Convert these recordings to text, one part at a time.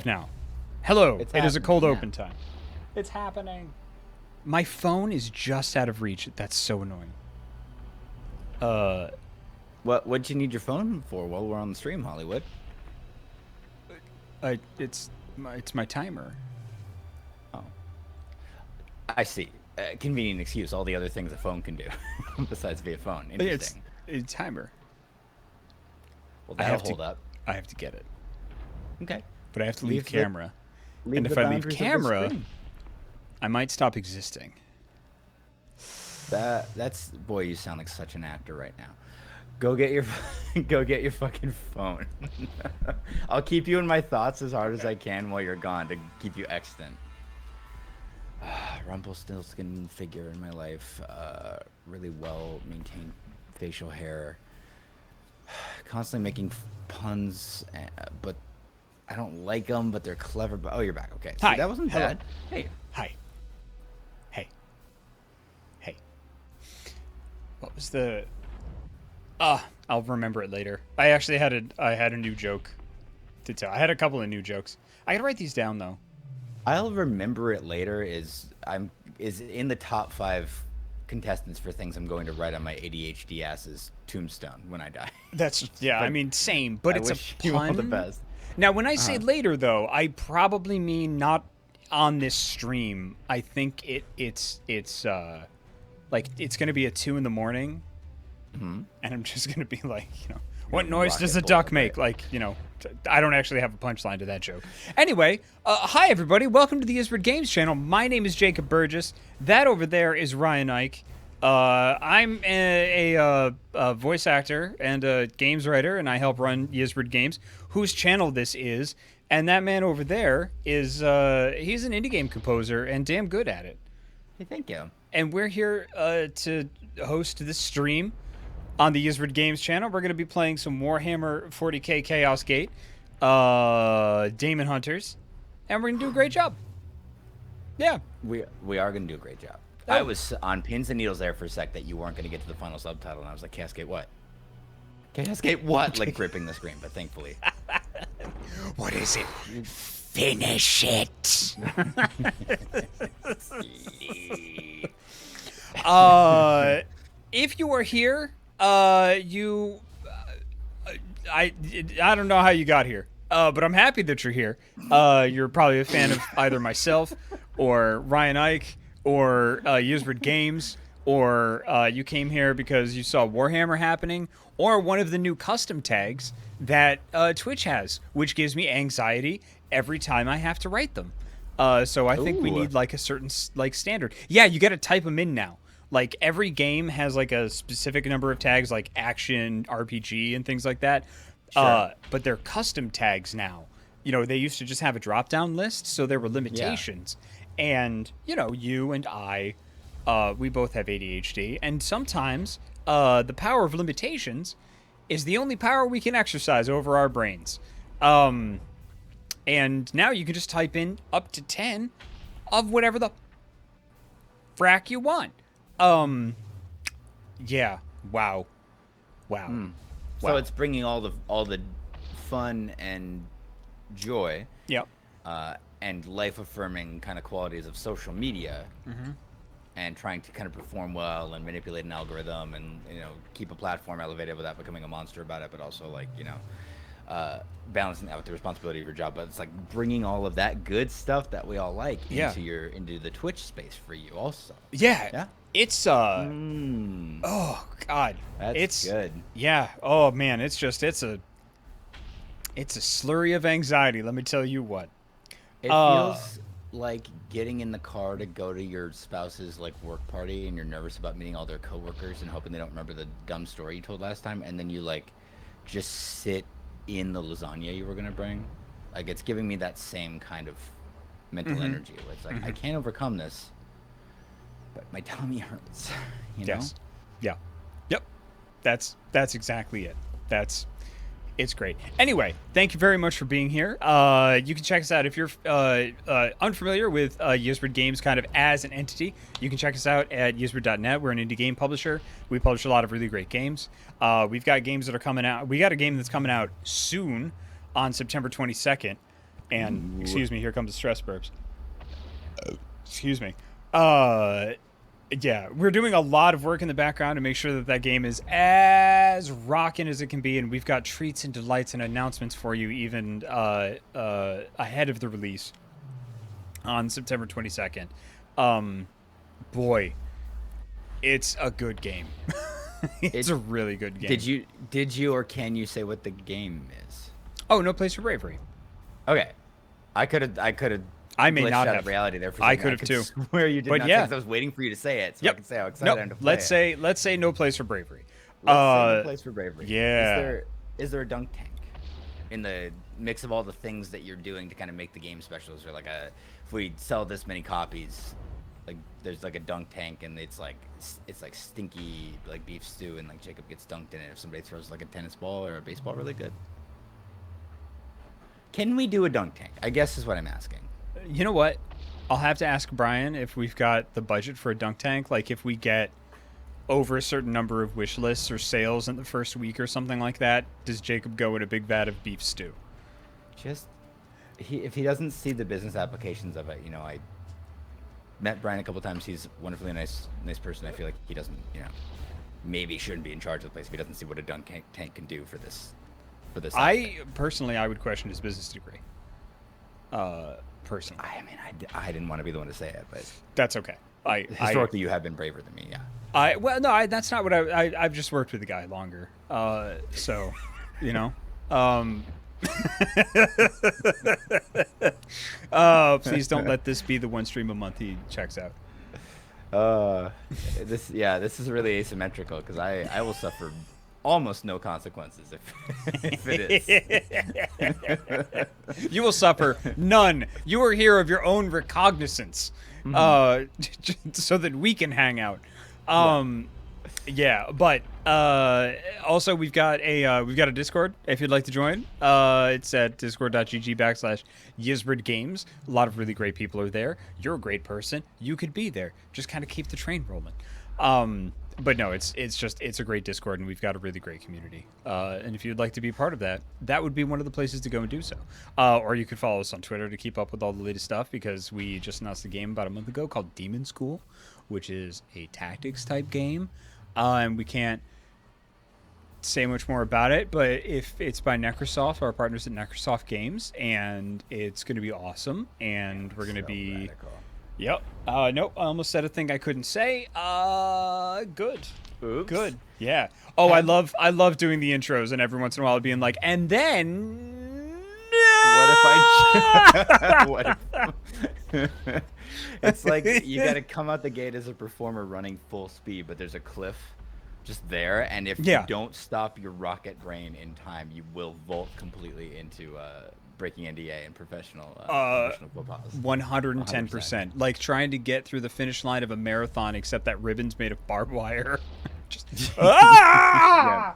Now. Hello, It's it is a happening, cold yeah. open time. It's happening. My phone is just out of reach. That's so annoying. Uh, What'd you need your phone for while we're on the stream, Hollywood? it's my timer. Oh, I see. Convenient excuse. All the other things a phone can do, besides be a phone. It's Interesting. a timer. Well, I that'll have to hold up. I have to get it, Okay. but I have to leave Leave the camera. And leave the if I leave boundaries of the camera, screen. I might stop existing. That's boy. You sound like such an actor right now. Go get your go get your fucking phone. I'll keep you in my thoughts as hard as I can while you're gone to keep you extant. Rumpelstiltskin figure in my life. Really well maintained facial hair. Constantly making puns, but I don't like them. But they're clever. But oh, you're back. Okay, see, Hi. that wasn't Hello. bad. Hey, Hi. Hey. Hey. What was the? I'll remember it later. I had a new joke to tell. I had a couple of new jokes. I gotta write these down though. I'll remember it later. Is in the top 5 contestants for things I'm going to write on my ADHD ass's tombstone when I die. That's yeah. I But mean, same, but I it's a wish you all the pun. best. Now, when I say Uh-huh. later, though, I probably mean not on this stream. I think it's like it's gonna be at 2 in the morning, and I'm just gonna be like, what noise rock does it a duck forward, make? right? Like, I don't actually have a punchline to that joke. Anyway, hi everybody, welcome to the Isbert Games channel. My name is Jacob Burgess. That over there is Ryan Ike. I'm a voice actor and a games writer, and I help run Yisbert Games, whose channel this is. And that man over there is he's an indie game composer and damn good at it. Hey, thank you. And we're here to host this stream on the Yisbert Games channel. We're going to be playing some Warhammer 40k Chaos Gate, Daemonhunters, and we're going to do a great job. Yeah. We are going to do a great job. Oh. I was on pins and needles there for a sec that you weren't going to get to the final subtitle, and I was like, Cascade what? Cascade what? Like gripping the screen, but thankfully. What is it? Finish it. If you are here, I don't know how you got here, but I'm happy that you're here. You're probably a fan of either myself or Ryan Ike or Yisbert Games, or you came here because you saw Warhammer happening, or one of the new custom tags that Twitch has, which gives me anxiety every time I have to write them. So I think we Ooh. need like a certain standard. Yeah, you got to type them in now. Like every game has like a specific number of tags, like action, RPG, and things like that. Sure. But they're custom tags now. They used to just have a drop-down list, so there were limitations. And you and I, we both have ADHD, and sometimes the power of limitations is the only power we can exercise over our brains. And now you can just type in up to 10 of whatever the frack you want. Yeah. Wow. So Wow. it's bringing all the fun and joy Yep. and life affirming kind of qualities of social media, and trying to kind of perform well and manipulate an algorithm and keep a platform elevated without becoming a monster about it, but also like balancing that with the responsibility of your job. But it's like bringing all of that good stuff that we all like Yeah. into the Twitch space for you also. Yeah. Yeah. It's oh god. That's it's good. Yeah. Oh man, it's a slurry of anxiety, let me tell you what. It feels like getting in the car to go to your spouse's like work party, and you're nervous about meeting all their coworkers and hoping they don't remember the dumb story you told last time, and then you like just sit in the lasagna you were gonna bring. Like it's giving me that same kind of mental energy where it's like I can't overcome this, but my tummy hurts. You know? Yes. Yeah. Yep. That's exactly it. It's great. Anyway, thank you very much for being here. You can check us out if you're unfamiliar with Yisbert Games kind of as an entity. You can check us out at yisbert.net. We're an indie game publisher. We publish a lot of really great games. We've got games that are coming out. We got a game that's coming out soon on September 22nd And Ooh. excuse me, here comes the stress burps. Excuse me. Yeah, we're doing a lot of work in the background to make sure that that game is as rocking as it can be, and we've got treats and delights and announcements for you even ahead of the release on September 22nd. Boy, it's a good game. It's a really good game. Did you or can you say what the game is? Oh, No Place for Bravery. Okay, I could have I may not out have of reality there for a I second. could have too. Swear you did But not yeah. because I was waiting for you to say it so Yep. I can say how excited I am to play it. Let's say No Place for Bravery. Let's say No Place for Bravery. Yeah. Is there a dunk tank in the mix of all the things that you're doing to kind of make the game special? Is there like if we sell this many copies, like there's like a dunk tank and it's like stinky like beef stew and like Jacob gets dunked in it if somebody throws like a tennis ball or a baseball really good? Can we do a dunk tank? I guess is what I'm asking. You know what? I'll have to ask Brian if we've got the budget for a dunk tank. Like if we get over a certain number of wish lists or sales in the first week or something like that, does Jacob go in a big vat of beef stew? If he doesn't see the business applications of it, I met Brian a couple times. He's wonderfully nice person. I feel like he doesn't, maybe shouldn't be in charge of the place if he doesn't see what a dunk tank can do for this. I would question his business degree. Personally, I mean, I didn't want to be the one to say it, but that's okay. Historically, you have been braver than me. Yeah. That's not what I've just worked with the guy longer. So, please don't let this be the one stream a month he checks out. This is really asymmetrical because I will suffer almost no consequences if it is. You will suffer none. You are here of your own recognizance, so that we can hang out. Yeah, but also we've got a Discord if you'd like to join. It's at discord.gg/YizbridGames. A lot of really great people are there. You're a great person. You could be there. Just kind of keep the train rolling. But no, it's a great Discord, and we've got a really great community. And if you'd like to be part of that, that would be one of the places to go and do so. Or you could follow us on Twitter to keep up with all the latest stuff, because we just announced a game about a month ago called Demon School, which is a tactics type game. And we can't say much more about it, but if it's by Necrosoft, our partners at Necrosoft Games, and it's going to be awesome, and we're going to be... Radical. Yep. Nope. I almost said a thing I couldn't say. Good. Oops. Good. Yeah. Oh, I love doing the intros, and every once in a while being like, and then. What if it's like you got to come out the gate as a performer running full speed, but there's a cliff just there, and if you don't stop your rocket brain in time, you will vault completely into breaking NDA and professional faux pas. 110%. Like trying to get through the finish line of a marathon, except that ribbon's made of barbed wire. Just yeah.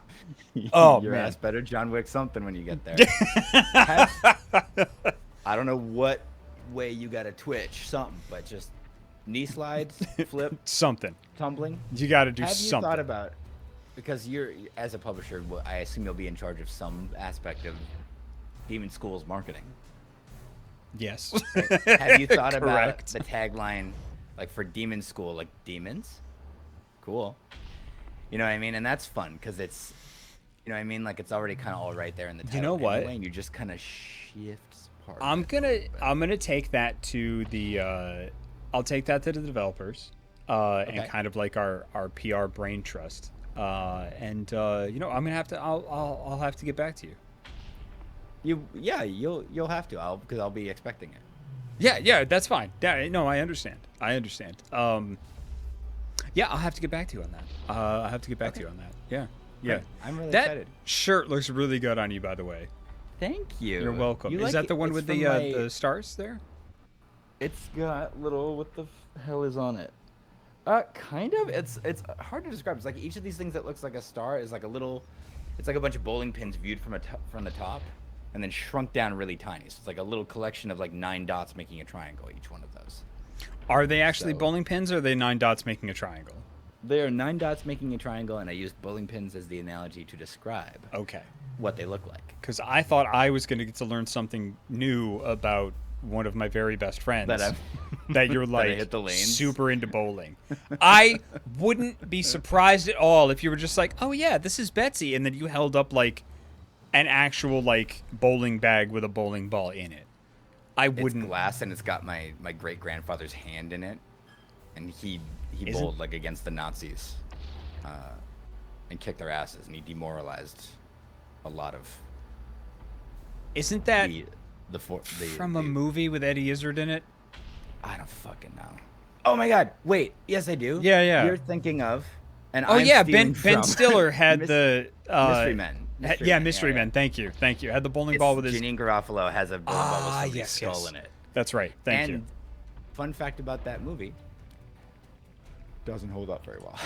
Oh, your man. ass better John Wick something when you get there. I don't know what way you got to twitch something, but just knee slides, flip, something, tumbling. You got to do something. Have you thought about? Because you're as a publisher, I assume you'll be in charge of some aspect of Demon School's marketing. Yes. Have you thought about the tagline, like for Demon School, like demons? Cool. You know what I mean? And that's fun because it's, you know what I mean? Like it's already kind of all right there in the title. You know what? Anyway, and you just kind of shift part. I'm gonna take that to the. I'll take that to the developers, and kind of like our PR brain trust. I'm gonna have to. I'll have to get back to you. You'll have to. Because I'll be expecting it. Yeah, that's fine. Yeah, no, I understand. Yeah, I'll have to get back to you on that. Yeah. Great. I'm really excited. That shirt looks really good on you, by the way. Thank you. You're welcome. Is that the one with the stars there? It's got little. What the hell is on it? Kind of. It's hard to describe. It's like each of these things that looks like a star is like a little. It's like a bunch of bowling pins viewed from the top, and then shrunk down really tiny. So it's like a little collection of like 9 dots making a triangle. Each one of those. Are they actually bowling pins, or are they 9 dots making a triangle? They are 9 dots making a triangle, and I used bowling pins as the analogy to describe. Okay. what they look like. Because I thought I was going to get to learn something new about one of my very best friends. That you're like hit the lanes. super into bowling. I wouldn't be surprised at all if you were just like, oh yeah, this is Betsy, and then you held up like an actual like bowling bag with a bowling ball in it. I wouldn't. It's glass and it's got my great grandfather's hand in it, and he bowled like against the Nazis, and kicked their asses, and he demoralized a lot of. Isn't that from a movie with Eddie Izzard in it? I don't fucking know. Oh my god! Wait, yes I do. Yeah. You're thinking of, and oh I'm yeah, Ben Stiller had the Mystery Men. Mystery Men. Thank you. Had the bowling ball with his. Janine Garofalo has a bowling ball with somebody's skull in it. That's right. Thank you. Fun fact about that movie: doesn't hold up very well.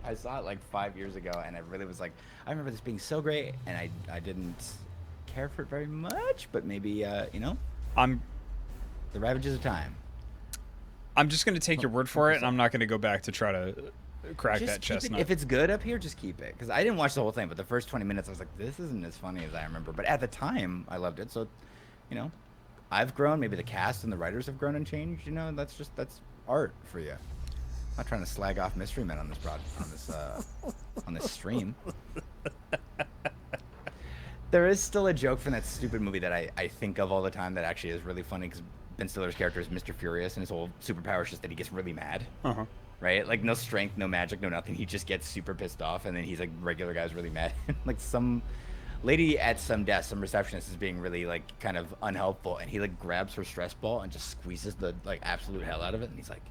I saw it like 5 years ago, and I really was like, I remember this being so great, and I didn't care for it very much, but maybe the ravages of time. I'm just going to take your word for it, and I'm not going to go back to try to crack just that chestnut. If it's good up here, just keep it. Because I didn't watch the whole thing, but the first 20 minutes, I was like, this isn't as funny as I remember. But at the time, I loved it. So, I've grown. Maybe the cast and the writers have grown and changed. That's art for you. I'm not trying to slag off Mystery Men on this stream. There is still a joke from that stupid movie that I think of all the time that actually is really funny because Ben Stiller's character is Mr. Furious, and his whole superpower is just that he gets really mad. Uh-huh. Right? Like, no strength, no magic, no nothing. He just gets super pissed off, and then he's like, regular guy's really mad. Like, some lady at some desk, some receptionist is being really, like, kind of unhelpful, and he, like, grabs her stress ball and just squeezes the, like, absolute hell out of it, and he's like,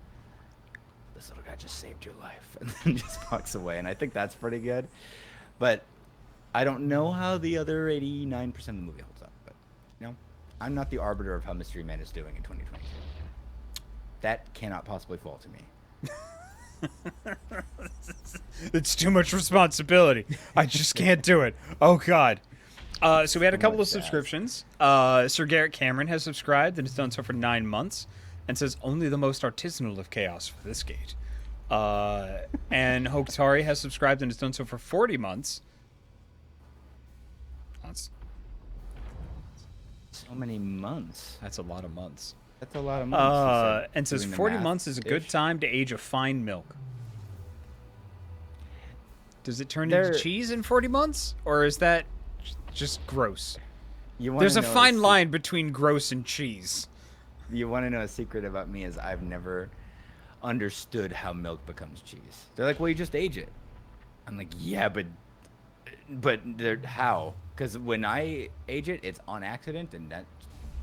this little guy just saved your life, and then just walks away. And I think that's pretty good. But I don't know how the other 89% of the movie holds up, but I'm not the arbiter of how Mystery Man is doing in 2022. That cannot possibly fall to me. It's too much responsibility. I just can't do it. Oh God. So we had a couple of subscriptions. Sir Garrett Cameron has subscribed and has done so for 9 months, and says only the most artisanal of chaos for this gate. And Hoktari has subscribed and has done so for 40 months. That's so many months. That's a lot of months. That's a lot of months. And says 40 months is a good time to age a fine milk. Does it turn into cheese in 40 months? Or is that just gross? There's a fine line between gross and cheese. You want to know a secret about me is I've never understood how milk becomes cheese. They're like, well, you just age it. I'm like, yeah, but how? Because when I age it, it's on accident, and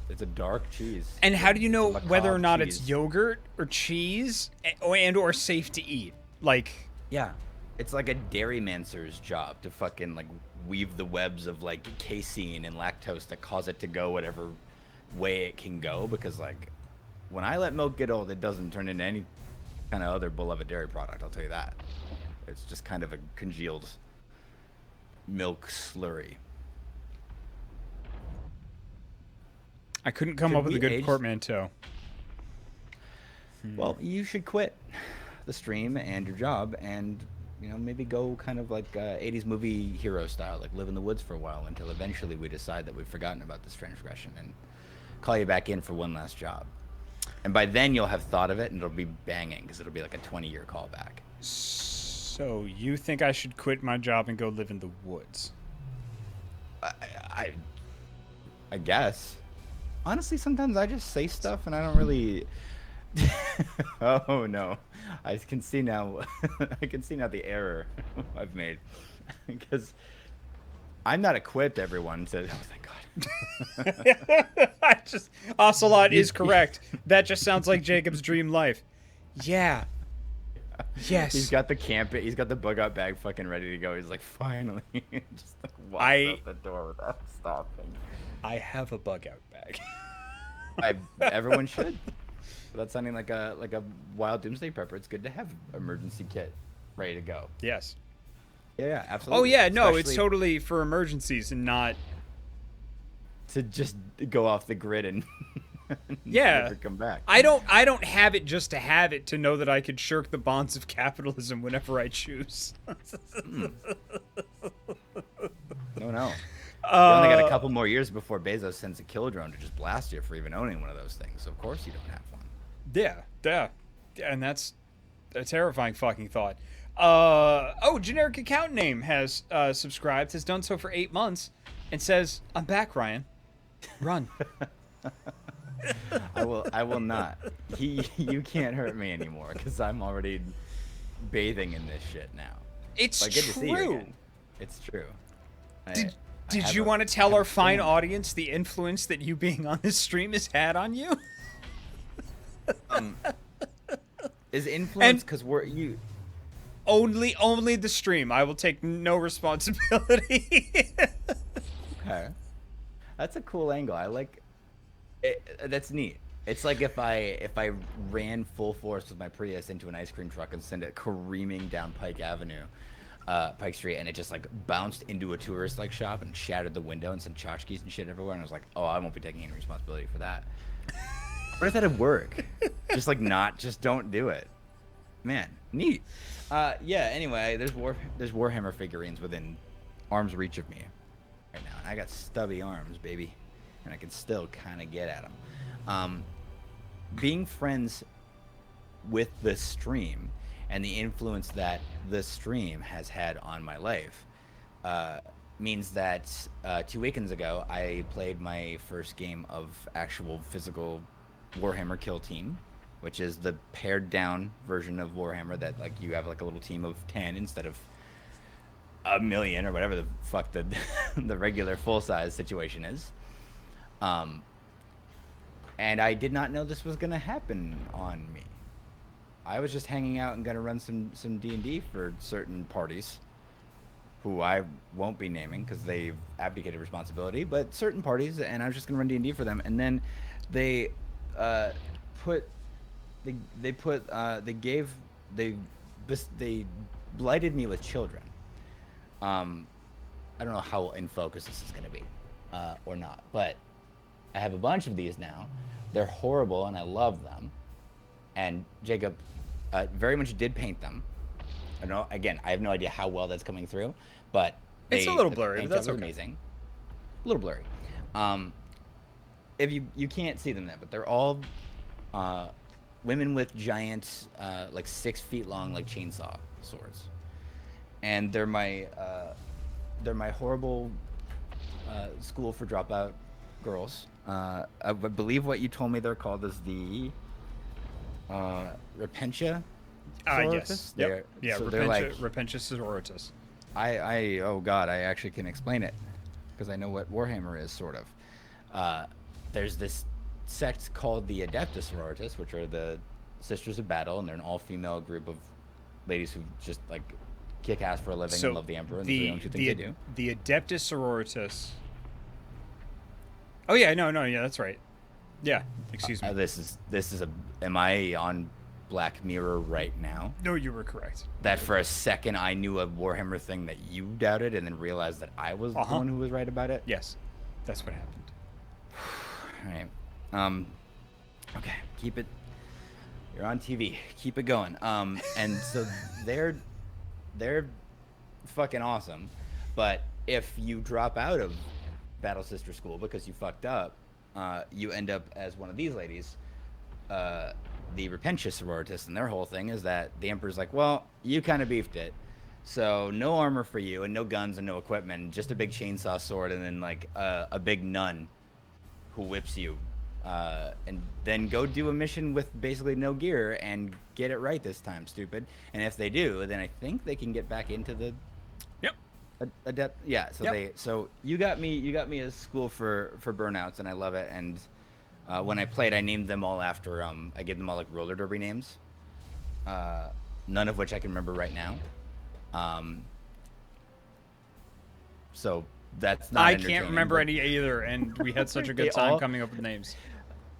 it's a dark cheese. And how do you know whether or not it's yogurt or cheese or safe to eat? Like, yeah, it's like a dairymancer's job to fucking like weave the webs of like casein and lactose that cause it to go whatever way it can go. Because like when I let milk get old, it doesn't turn into any kind of other beloved dairy product. I'll tell you that. It's just kind of a congealed milk slurry. I couldn't come up with a good portmanteau. Well, you should quit the stream and your job and, maybe go kind of like 80s movie hero style, like live in the woods for a while until eventually we decide that we've forgotten about this transgression and call you back in for one last job. And by then you'll have thought of it and it'll be banging because it'll be like a 20-year callback. So you think I should quit my job and go live in the woods? I guess. Honestly, sometimes I just say stuff and I don't really. Oh no, I can see now. I can see now the error I've made because I'm not equipped. Everyone said, "Oh thank God." Ocelot is correct. That just sounds like Jacob's dream life. Yeah. Yes. He's got the bug out bag fucking ready to go. He's like, finally, just like walks out the door without stopping. I have a bug out bag. Everyone should. Without sounding like a wild doomsday prepper, it's good to have emergency kit ready to go. Yes. Yeah, absolutely. Oh yeah, no, it's totally for emergencies and not to just go off the grid and never come back. I don't have it just to have it, to know that I could shirk the bonds of capitalism whenever I choose. No, no. You only got a Uh, couple more years before Bezos sends a kill drone to just blast you for even owning one of those things. So of course you don't have one. yeah, yeah, and that's a terrifying fucking thought. Oh, generic account name has subscribed, has done so for 8 months, and says, "I'm back, Ryan. Run." I will not. You can't hurt me anymore because I'm already bathing in this shit now. It's But good to see you true. again. It's true. Did I Did have you a- want to I tell have our a fine fan. audience the influence that you being on this stream has had on you? Is influence And because we're you? only the stream. I will take no responsibility. Okay, that's a cool angle. I like. That's neat. It's like if I ran full force with my Prius into an ice cream truck and sent it careening down Pike Avenue, Pike Street, and it just like bounced into a tourist like shop and shattered the window and sent tchotchkes and shit everywhere. And I was like, oh, I won't be taking any responsibility for that. What if that would work? Just like not, just don't do it. Man, neat. Yeah. Anyway, there's Warhammer figurines within arm's reach of me right now, and I got stubby arms, baby, and I can still kind of get at them. Being friends with the stream and the influence that the stream has had on my life means that 2 weekends ago I played my first game of actual physical Warhammer Kill Team, which is the pared down version of Warhammer that like you have like a little team of 10 instead of a million or whatever the fuck the the regular full size situation is. And I did not know this was gonna happen on me. I was just hanging out and gonna run some D&D for certain parties, who I won't be naming because they've abdicated responsibility, but certain parties, and I was just gonna run D&D for them. And then they put they put they blighted me with children. I don't know how in focus this is gonna be or not, but I have a bunch of these now. They're horrible, and I love them. And Jacob very much did paint them. I don't know. Again, I have no idea how well that's coming through, but It's a little the blurry, paint but that's job was okay. amazing. A little blurry. If you can't see them there, but they're all women with giant, like 6 feet long, like chainsaw swords, and they're my horrible school for dropout girls. I believe what you told me they're called is the Repentia Yes. sororitas. Yep. Yeah, So they're like Repentia sororitas. oh god, I actually can explain it because I know what Warhammer is sort of. There's this sect called the Adeptus sororitas, which are the Sisters of Battle, and they're an all-female group of ladies who just like kick ass for a living and love the Emperor, and the only two things they do. The Adeptus sororitas. Oh yeah, no, yeah, that's right. Yeah, excuse me. This is a. Am I on Black Mirror right now? No, you were correct. That for a second I knew a Warhammer thing that you doubted, and then realized that I was the one who was right about it. Yes, that's what happened. All right. Okay, keep it. You're on TV. Keep it going. And so they're fucking awesome, but if you drop out of Battle Sister School because you fucked up, you end up as one of these ladies, the Repentia sororitas, and their whole thing is that the Emperor's like, well, you kind of beefed it, so no armor for you, and no guns and no equipment, just a big chainsaw sword, and then like a big nun who whips you, and then go do a mission with basically no gear and get it right this time, stupid. And if they do, then I think they can get back into the adept. Yeah. So you got me a school for burnouts, and I love it. And when I played, I named them all after I gave them all like roller derby names, none of which I can remember right now. So that's not. I can't remember any either, and we had such a good time coming up with names.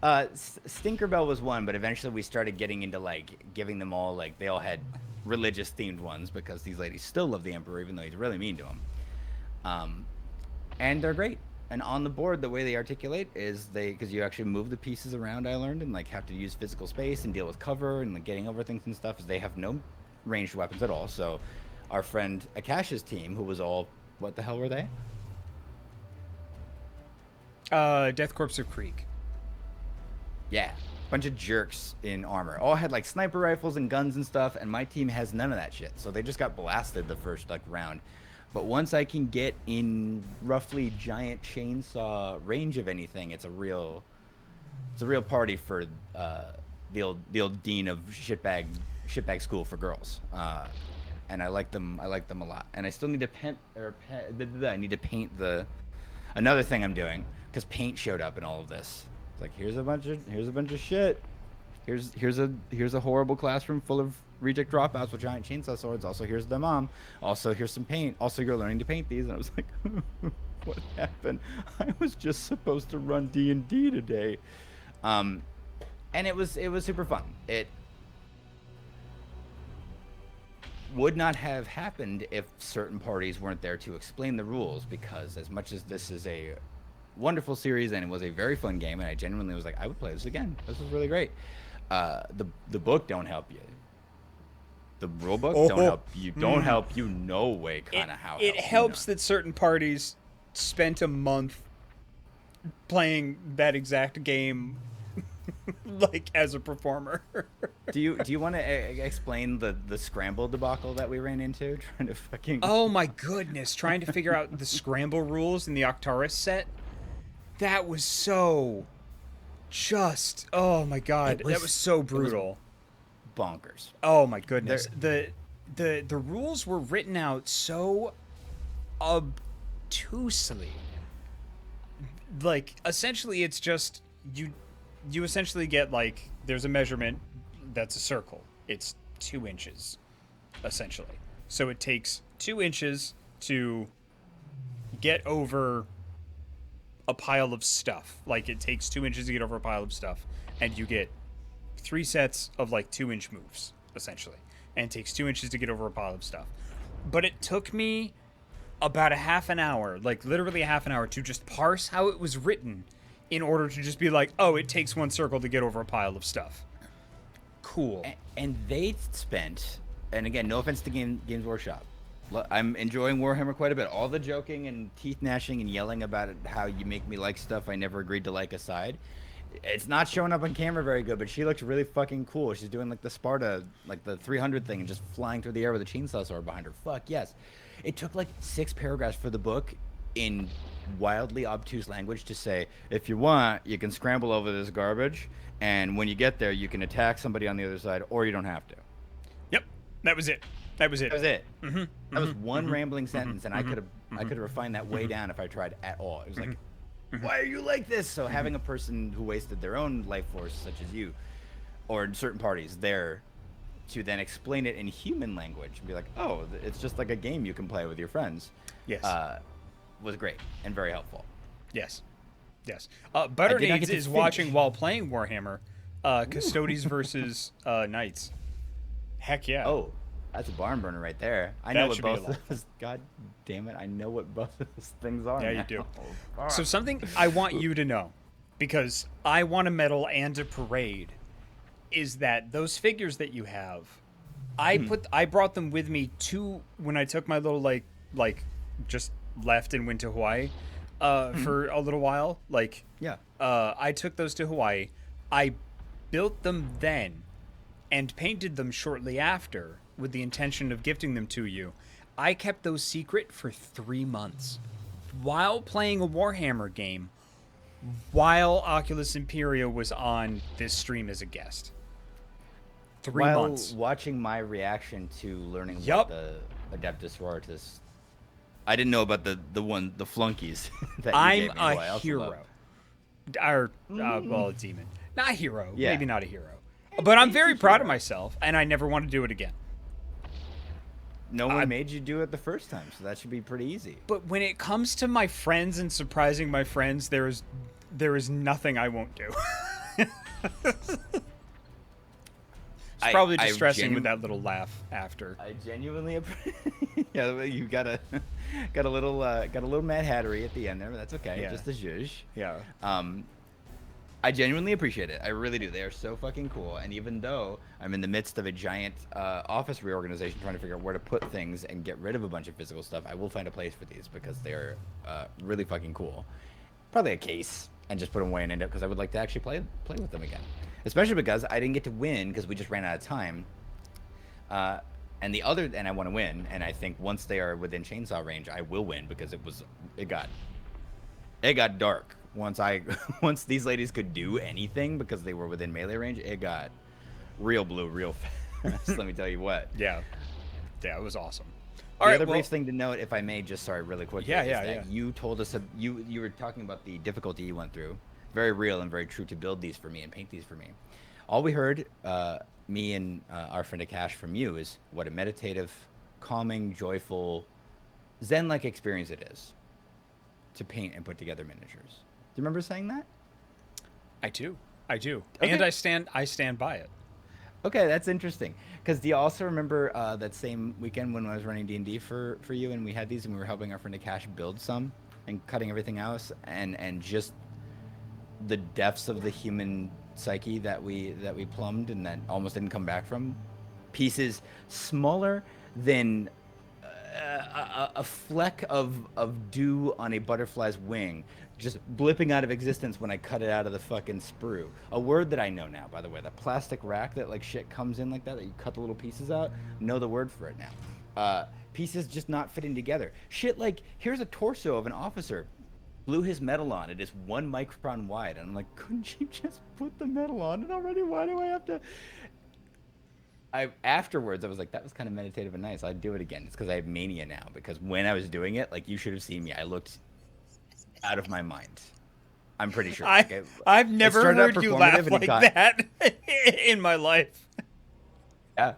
Stinkerbell was one, but eventually we started getting into like giving them all like they all had religious themed ones because these ladies still love the Emperor even though he's really mean to them. And they're great. And on the board, the way they articulate is because you actually move the pieces around. I learned and like have to use physical space and deal with cover and like getting over things and stuff. Is they have no ranged weapons at all. So our friend Akash's team, who was all what the hell were they? Death Corps of Creek. Yeah, bunch of jerks in armor. All had like sniper rifles and guns and stuff, and my team has none of that shit. So they just got blasted the first like round. But once I can get in roughly giant chainsaw range of anything, it's a real party for the old dean of shitbag school for girls. And I like them. I like them a lot. And I still need to I need to paint the another thing I'm doing because paint showed up in all of this. It's like here's a bunch of shit. Here's a horrible classroom full of reject dropouts with giant chainsaw swords. Also here's the mom. Also here's some paint. Also you're learning to paint these. And I was like, what happened? I was just supposed to run D&D today. And it was super fun. It would not have happened if certain parties weren't there to explain the rules, because as much as this is a wonderful series and it was a very fun game and I genuinely was like, I would play this again, this was really great, the book don't help you, the rule book don't help you no way. Kind of how it helps that certain parties spent a month playing that exact game like as a performer. Do you want to explain the scramble debacle that we ran into trying to fucking? Oh my goodness, trying to figure out the scramble rules in the Octaris set. That was so just, oh my god, that was so brutal. Bonkers. Oh my goodness. The rules were written out so obtusely. Like essentially it's just you essentially get like, there's a measurement that's a circle. It's 2 inches, essentially. So it takes 2 inches to get over a pile of stuff. Like it takes 2 inches to get over a pile of stuff, and you get 3 sets of like 2-inch moves, essentially. And it takes 2 inches to get over a pile of stuff. But it took me about a half an hour, like literally a half an hour, to just parse how it was written in order to just be like, oh, it takes 1 circle to get over a pile of stuff. Cool. And they spent, and again, no offense to Games Workshop, I'm enjoying Warhammer quite a bit. All the joking and teeth gnashing and yelling about it, how you make me like stuff I never agreed to like aside, it's not showing up on camera very good, but she looks really fucking cool. She's doing like the Sparta, like the 300 thing, and just flying through the air with a chainsaw sword behind her. Fuck yes. It took like 6 paragraphs for the book in wildly obtuse language to say, if you want, you can scramble over this garbage, and when you get there, you can attack somebody on the other side, or you don't have to. Yep, that was it. That was it. Mm-hmm. That was one rambling sentence, and I could have refined that way down if I tried at all. It was like, why are you like this? So having a person who wasted their own life force, such as you, or in certain parties, there to then explain it in human language and be like, oh, it's just like a game you can play with your friends. Yes. Was great and very helpful. Yes. Yes. Butternades is watching while playing Warhammer, Custodes versus Knights. Heck yeah. Oh, that's a barn burner right there. I know what both of those. God damn it! I know what both of those things are. Yeah, you do. So something I want you to know, because I want a medal and a parade, is that those figures that you have, I brought them with me to when I took my little like just left and went to Hawaii for a little while. Like I took those to Hawaii. I built them then and painted them shortly after with the intention of gifting them to you. I kept those secret for 3 months while playing a Warhammer game, while Oculus Imperia was on this stream as a guest. 3 months. While watching my reaction to learning about the Adeptus Sororitas, I didn't know about the flunkies that you gave me. I'm a hero. Or, well, a demon. Not a hero. Yeah. Maybe not a hero. But I'm very proud of myself, and I never want to do it again. No one made you do it the first time, so that should be pretty easy. But when it comes to my friends and surprising my friends, there is nothing I won't do. It's probably distressing with that little laugh after. I genuinely yeah, you got a little Mad Hattery at the end there, but that's okay. Yeah. Just a zhuzh. Yeah. I genuinely appreciate it. I really do. They are so fucking cool. And even though I'm in the midst of a giant office reorganization trying to figure out where to put things and get rid of a bunch of physical stuff, I will find a place for these because they're really fucking cool. probably a case, and just put them away and end up because I would like to actually play with them again. Especially because I didn't get to win because we just ran out of time. And I want to win, and I think once they are within chainsaw range, I will win because it got dark once these ladies could do anything because they were within melee range. It got real blue real fast. Let me tell you what. Yeah, it was awesome. The other brief thing to note, if I may, just sorry, really quickly, is that you told us you were talking about the difficulty you went through, very real and very true to build these for me and paint these for me. All we heard, me and our friend Akash from you, is what a meditative, calming, joyful, zen-like experience it is to paint and put together miniatures. Do you remember saying that? I do, okay. And I stand by it. Okay, that's interesting. Because do you also remember that same weekend when I was running D&D for you, and we had these, and we were helping our friend Akash build some and cutting everything else, and just the depths of the human psyche that we plumbed and that almost didn't come back from? Pieces smaller than a fleck of dew on a butterfly's wing, just blipping out of existence when I cut it out of the fucking sprue. A word that I know now, by the way. That plastic rack that like shit comes in like that you cut the little pieces out. Know the word for it now. Pieces just not fitting together. Shit like, here's a torso of an officer. Blew his metal on. It is 1 micron wide. And I'm like, couldn't you just put the metal on it already? Why do I have to? Afterwards, I was like, that was kind of meditative and nice. I'd do it again. It's because I have mania now. Because when I was doing it, like, you should have seen me. I looked out of my mind. I'm pretty sure. I've never heard you laugh like that in my life. Yeah.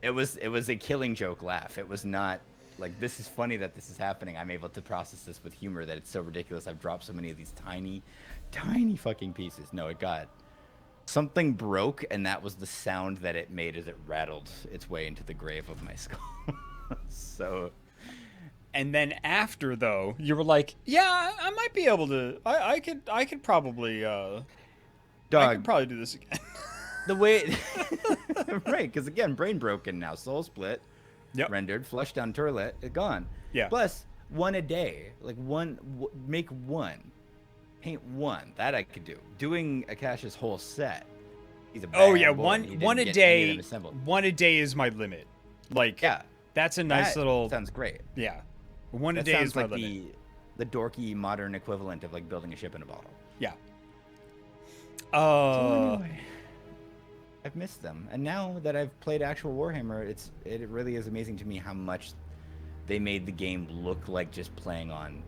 It was a Killing Joke laugh. It was not like, this is funny that this is happening. I'm able to process this with humor that it's so ridiculous. I've dropped so many of these tiny, tiny fucking pieces. No, it got... Something broke, and that was the sound that it made as it rattled its way into the grave of my skull. So... And then after, though, you were like, yeah, I might be able to... I could probably... I could probably do this again. The way... Right, because again, brain broken now. Soul split. Yep. Rendered. Flushed down turlet. It gone. Yeah. Plus, one a day. Like, make one. Paint one. That I could do. Doing Akash's whole set. He's a bad boy. One a day. One a day is my limit. Like, yeah, that's a nice little... Sounds great. Yeah. One a day is my like limit. The dorky modern equivalent of like building a ship in a bottle. Yeah. So anyway, I've missed them, and now that I've played actual Warhammer, it really is amazing to me how much they made the game look like just playing on,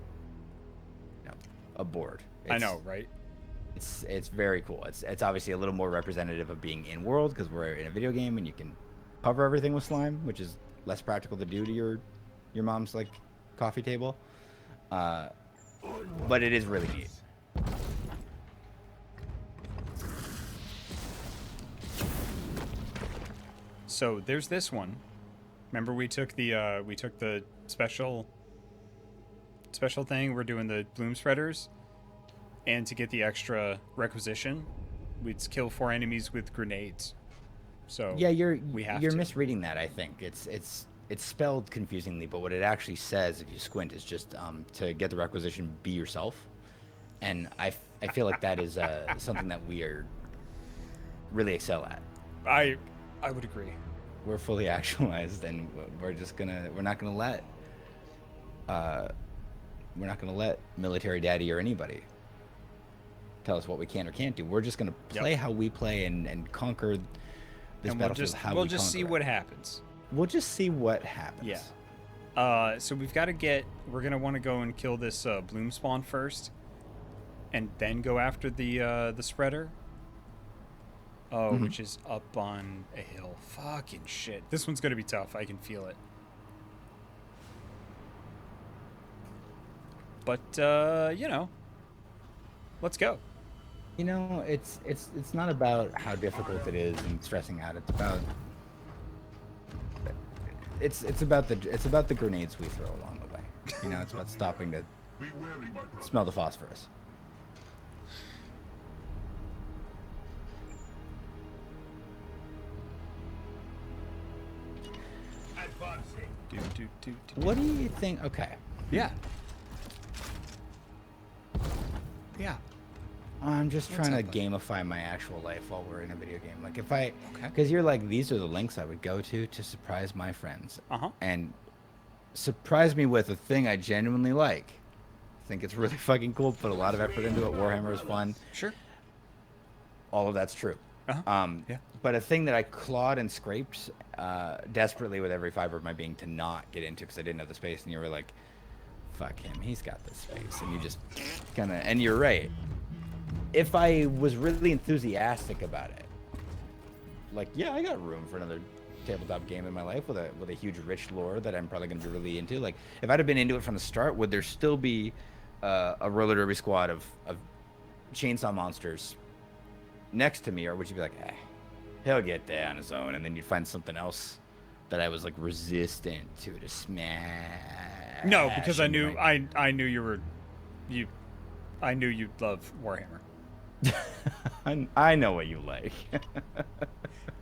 a board. I know, right? It's very cool. It's obviously a little more representative of being in world because we're in a video game and you can cover everything with slime, which is less practical to do to your mom's like coffee table. But it is really neat. So there's this one. Remember we took the special thing. We're doing the bloom spreaders, and to get the extra requisition, we'd kill 4 enemies with grenades. So yeah, you're misreading that. I think it's spelled confusingly, but what it actually says, if you squint, is just to get the requisition, be yourself. And I feel like that is something that we are really excel at. I would agree. We're fully actualized, and we're not gonna let military daddy or anybody tell us what we can or can't do. We're just gonna play how we play and conquer this battlefield. We'll just see what happens. We'll just see what happens. Yeah. So we've got to we're gonna want to go and kill this bloom spawn first, and then go after the spreader. Oh, which is up on a hill. Fucking shit. This one's gonna be tough. I can feel it. But let's go. It's not about how difficult it is and stressing out. It's about the grenades we throw along the way. It's about stopping to smell the phosphorus. What do you think? Okay. Yeah. Yeah. I'm just What's trying to up, bud? gamify my actual life while we're in a video game. Like if I, Okay. because you're like, these are the links I would go to surprise my friends, Uh-huh. and surprise me with a thing I genuinely like. I think it's really fucking cool. Put a lot of effort into it. Warhammer is fun. Sure. All of that's true. Uh-huh. Yeah. But a thing that I clawed and scraped desperately with every fiber of my being to not get into because I didn't have the space, and you were like, fuck him, he's got the space, and you just kind of, and you're right. If I was really enthusiastic about it, like, yeah, I got room for another tabletop game in my life with a huge rich lore that I'm probably going to be really into. Like, if I'd have been into it from the start, would there still be a roller derby squad of chainsaw monsters next to me, or would you be like, he'll get there on his own, and then you'd find something else that I was like resistant to smash? No, because I knew right? I knew I knew you'd love Warhammer. I know what you like.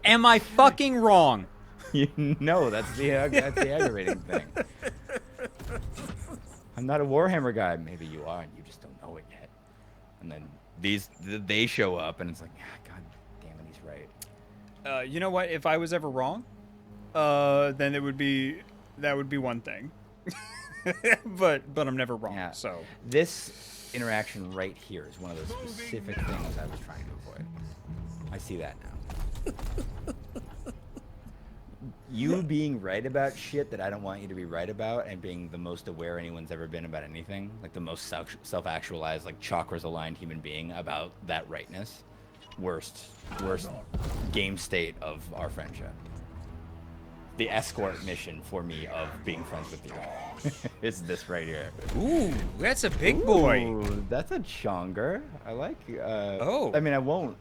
Am I fucking wrong? You know that's the aggravating thing. I'm not a Warhammer guy. Maybe you are, and you just don't know it yet. And then they show up, and it's like, God damn it, he's right. You know what? If I was ever wrong, then that would be one thing. but I'm never wrong. Yeah. So This interaction right here is one of the specific things I was trying to avoid. I see that now. You being right about shit that I don't want you to be right about, and being the most aware anyone's ever been about anything, like the most self-actualized, like chakras aligned human being about that rightness. Worst game state of our friendship. The escort mission for me of being friends with you is this right here. ooh, that's a big boy. Ooh, that's a chonger. I like. Oh. I mean, I won't.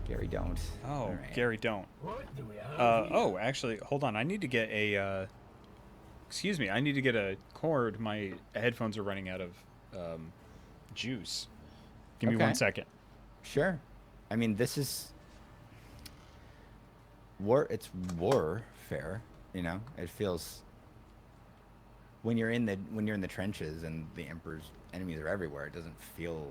Gary, don't. Oh, All right. Gary, don't. Oh, actually, hold on. I need to get a. Excuse me. I need to get a cord. My headphones are running out of juice. Give me Okay. 1 second. Sure. I mean, this is it's warfare. You know, it feels when you're in the trenches and the Emperor's enemies are everywhere. It doesn't feel.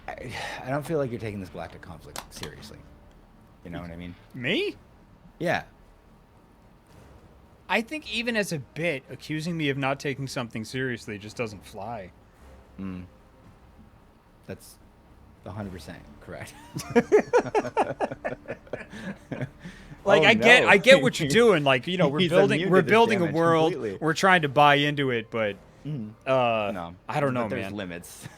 I don't feel like you're taking this galactic conflict seriously. You know what I mean? Me? Yeah. I think even as a bit, accusing me of not taking something seriously just doesn't fly. That's 100% correct. Like, Oh, I no. get what you're doing. Like, you know, we're He's building immune to this a damage world. completely. We're trying to buy into it, but No, I don't know, but there's man. limits.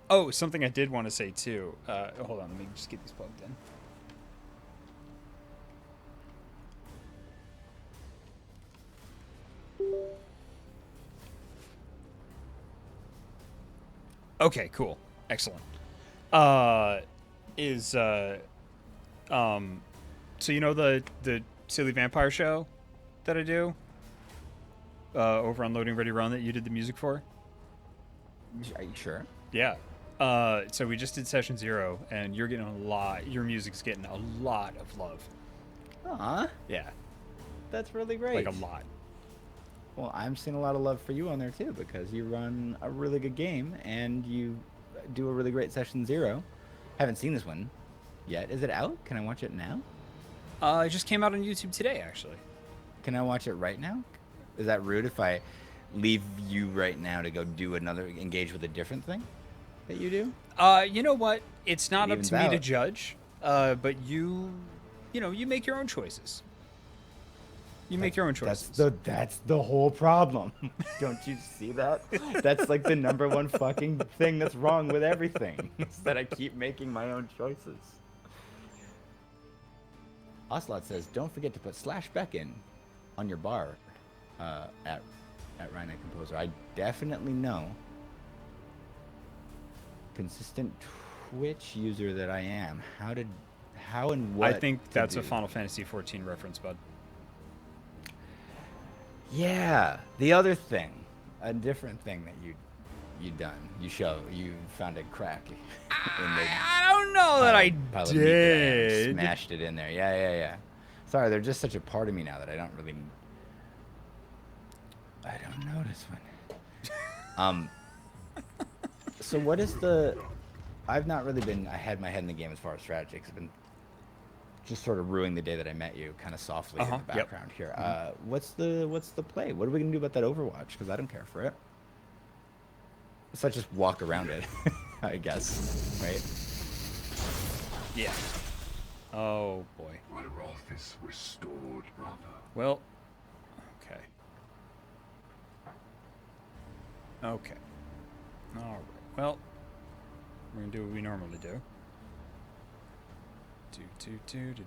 Oh, something I did want to say too. Hold on, let me just get these plugged in. Okay, cool, excellent. So you know the silly vampire show that I do over on Loading Ready Run that you did the music for? Are you sure? Yeah. So we just did session 0, and you're getting your music's getting a lot of love. Aw, Yeah, that's really great. like a lot. Well, I'm seeing a lot of love for you on there too, because you run a really good game and you do a really great session 0. Haven't seen this one yet. Is it out? Can I watch it now? It just came out on YouTube today, actually. Can I watch it right now? Is that rude if I leave you right now to go do engage with a different thing that you do? You know what? It's not It up evens to me to out. judge. But you make your own choices. You make your own choices. That's the whole problem. Don't you see that? That's like the #1 fucking thing that's wrong with everything. Is that I keep making my own choices. Ocelot says, don't forget to put /Beck in on your bar at Rhino Composer. I definitely know. Consistent Twitch user that I am. How and what I think to that's do. a Final Fantasy 14 reference, bud. Yeah, the other thing, a different thing that you You done. You found a crack in the I don't know that I pile of meat that I am. did. Smashed it in there. Yeah. Sorry, they're just such a part of me now that I don't notice when. So what is the? I've not really been. I had my head in the game as far as strategy. 'Cause I've been just sort of ruining the day that I met you, kind of softly in the background here. What's the play? What are we gonna do about that Overwatch? Because I don't care for it. So I just walk around it, I guess, right? Yeah. Oh boy. My wrath is restored, brother. Well. Okay. Okay. All right. Well, we're gonna do what we normally do.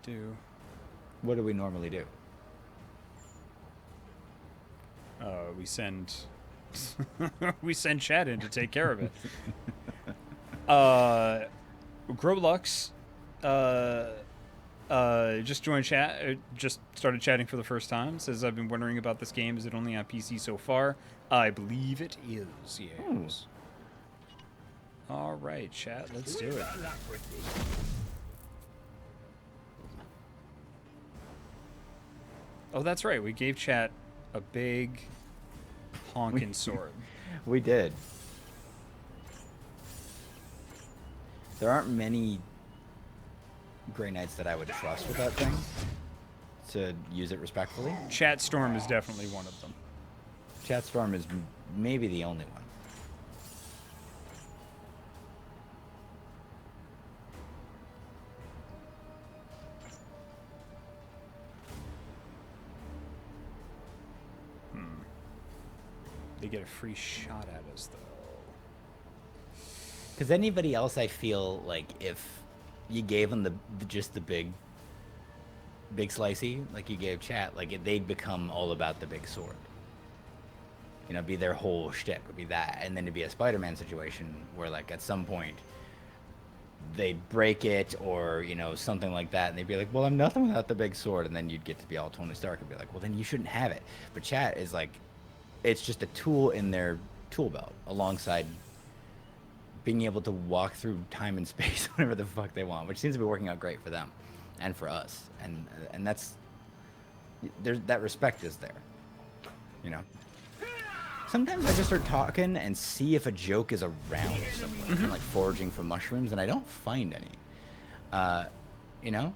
Do. What do we normally do? We send we send Chad in to take care of it. Growlux just joined chat. Just started chatting for the first time. Says I've been wondering about this game. Is it only on PC so far? I believe it is. Yes. All right, chat. Let's do it. Oh, that's right. We gave chat a big honkin' sword. We did. There aren't many Grey Knights that I would trust with that thing to use it respectfully. Chat Storm is definitely one of them. Chat Storm is maybe the only one. They get a free shot at us, though. Because anybody else, I feel like if you gave them just the big slicey, like you gave chat, like they'd become all about the big sword. You know, be their whole shtick would be that, and then it'd be a Spider-Man situation where, like, at some point they'd break it or something like that, and they'd be like, "Well, I'm nothing without the big sword," and then you'd get to be all Tony Stark and be like, "Well, then you shouldn't have it." But chat is like, it's just a tool in their tool belt alongside being able to walk through time and space whenever the fuck they want, which seems to be working out great for them and for us. And that's that respect is there. Sometimes I just start talking and see if a joke is around somewhere. I'm like foraging for mushrooms and I don't find any. And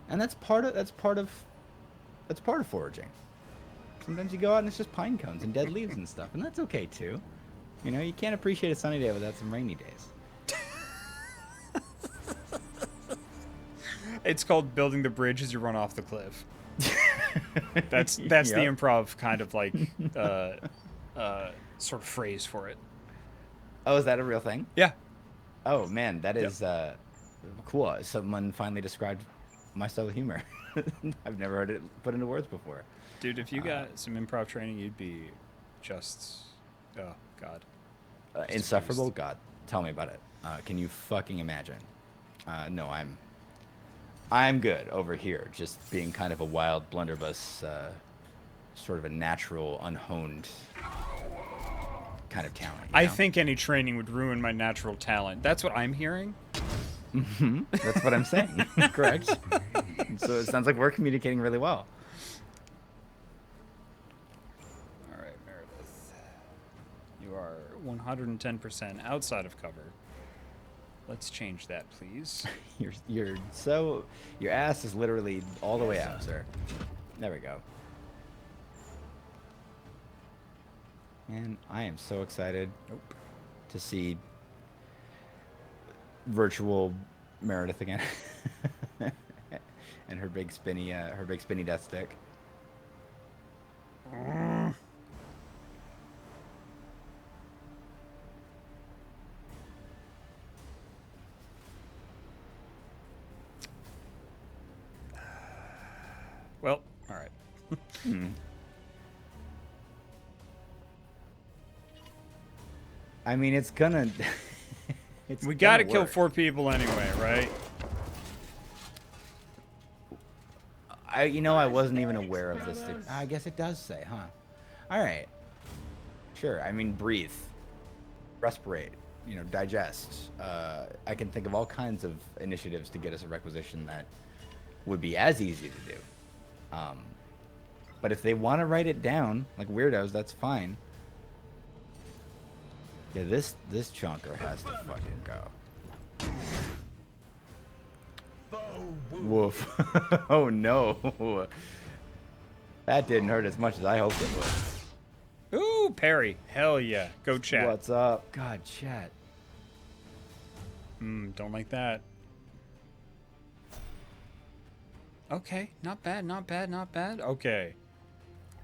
that's part of foraging. Sometimes you go out and it's just pine cones and dead leaves and stuff, and that's okay too. You can't appreciate a sunny day without some rainy days. It's called building the bridge as you run off the cliff. That's the improv kind of like sort of phrase for it. Oh, is that a real thing? Yeah. Oh man, that is cool. Someone finally described my style of humor. I've never heard it put into words before. Dude, if you got some improv training, you'd be just, oh god, insufferable. God, tell me about it. Can you fucking imagine? No, I'm good over here, just being kind of a wild blunderbuss, sort of a natural, unhoned kind of talent. I think any training would ruin my natural talent. That's what I'm hearing. Mm-hmm. That's what I'm saying. Correct. So it sounds like we're communicating really well. All right, Meredith. You are 110% outside of cover. Let's change that, please. Your ass is literally all the way out, sir. There we go. And I am so excited to see virtual Meredith again, and her big spinny death stick. Well, all right. I mean, it's gonna. We gotta kill 4 people anyway, right? I wasn't even aware of this. I guess it does say, huh? All right. Sure. I mean, breathe, respirate, digest. I can think of all kinds of initiatives to get us a requisition that would be as easy to do. But if they want to write it down like weirdos, that's fine. Yeah, this chunker has to fucking go. Woof. Oh no. That didn't hurt as much as I hoped it would. Ooh, Perry. Hell yeah. Go chat. What's up? God, chat. Don't like that. Okay, not bad, not bad, not bad. Okay.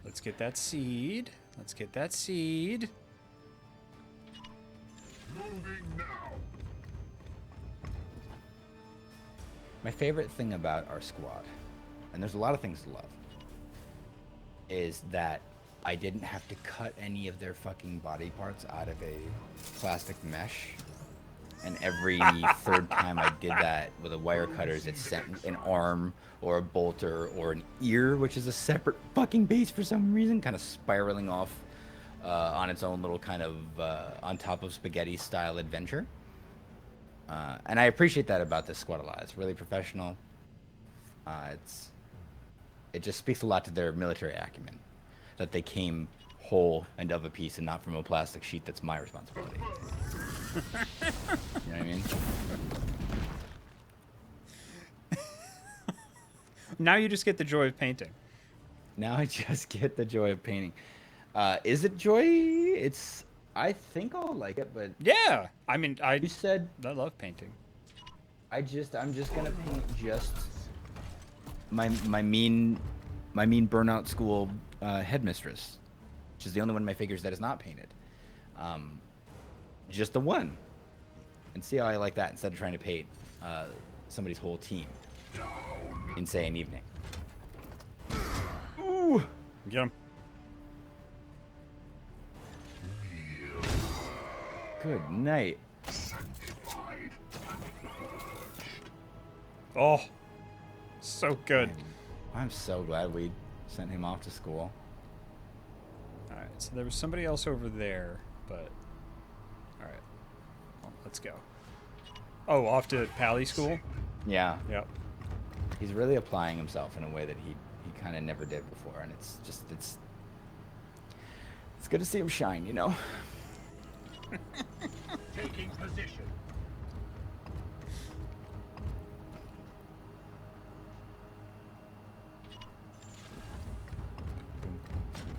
Let's get that seed. Let's get that seed. Moving now. My favorite thing about our squad, and there's a lot of things to love, is that I didn't have to cut any of their fucking body parts out of a plastic mesh. And every third time I did that with a wire cutters, it sent an arm or a bolter or an ear, which is a separate fucking base for some reason, kind of spiraling off on its own little kind of on top of spaghetti style adventure. And I appreciate that about this squad a lot. It's really professional. It just speaks a lot to their military acumen, that they came whole and of a piece and not from a plastic sheet that's my responsibility. You know what I mean? Now you just get the joy of painting. Now I just get the joy of painting. Is it joy? I think I'll like it, but Yeah. I mean, you said I love painting. I'm just gonna paint just my mean burnout school headmistress, which is the only one of my figures that is not painted. Just the one, and see how I like that instead of trying to paint somebody's whole team. Insane evening. Ooh. Get him. Good night. Sanctified and purged. Oh, so good. I'm so glad we sent him off to school. All right, so there was somebody else over there, but all right, well, let's go. Oh, off to Pally school. Yeah. Yep. He's really applying himself in a way that he kind of never did before, and it's good to see him shine, you know. Taking position.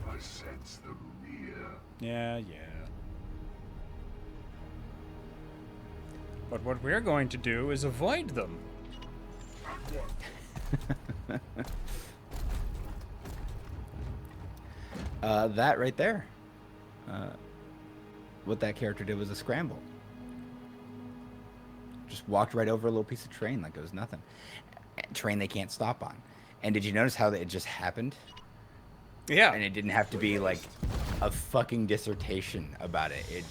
I sense them near. Yeah. But what we're going to do is avoid them. That right there. What that character did was a scramble. Just walked right over a little piece of train like it was nothing. Train they can't stop on. And did you notice how it just happened? Yeah. And it didn't have to be like a fucking dissertation about it. He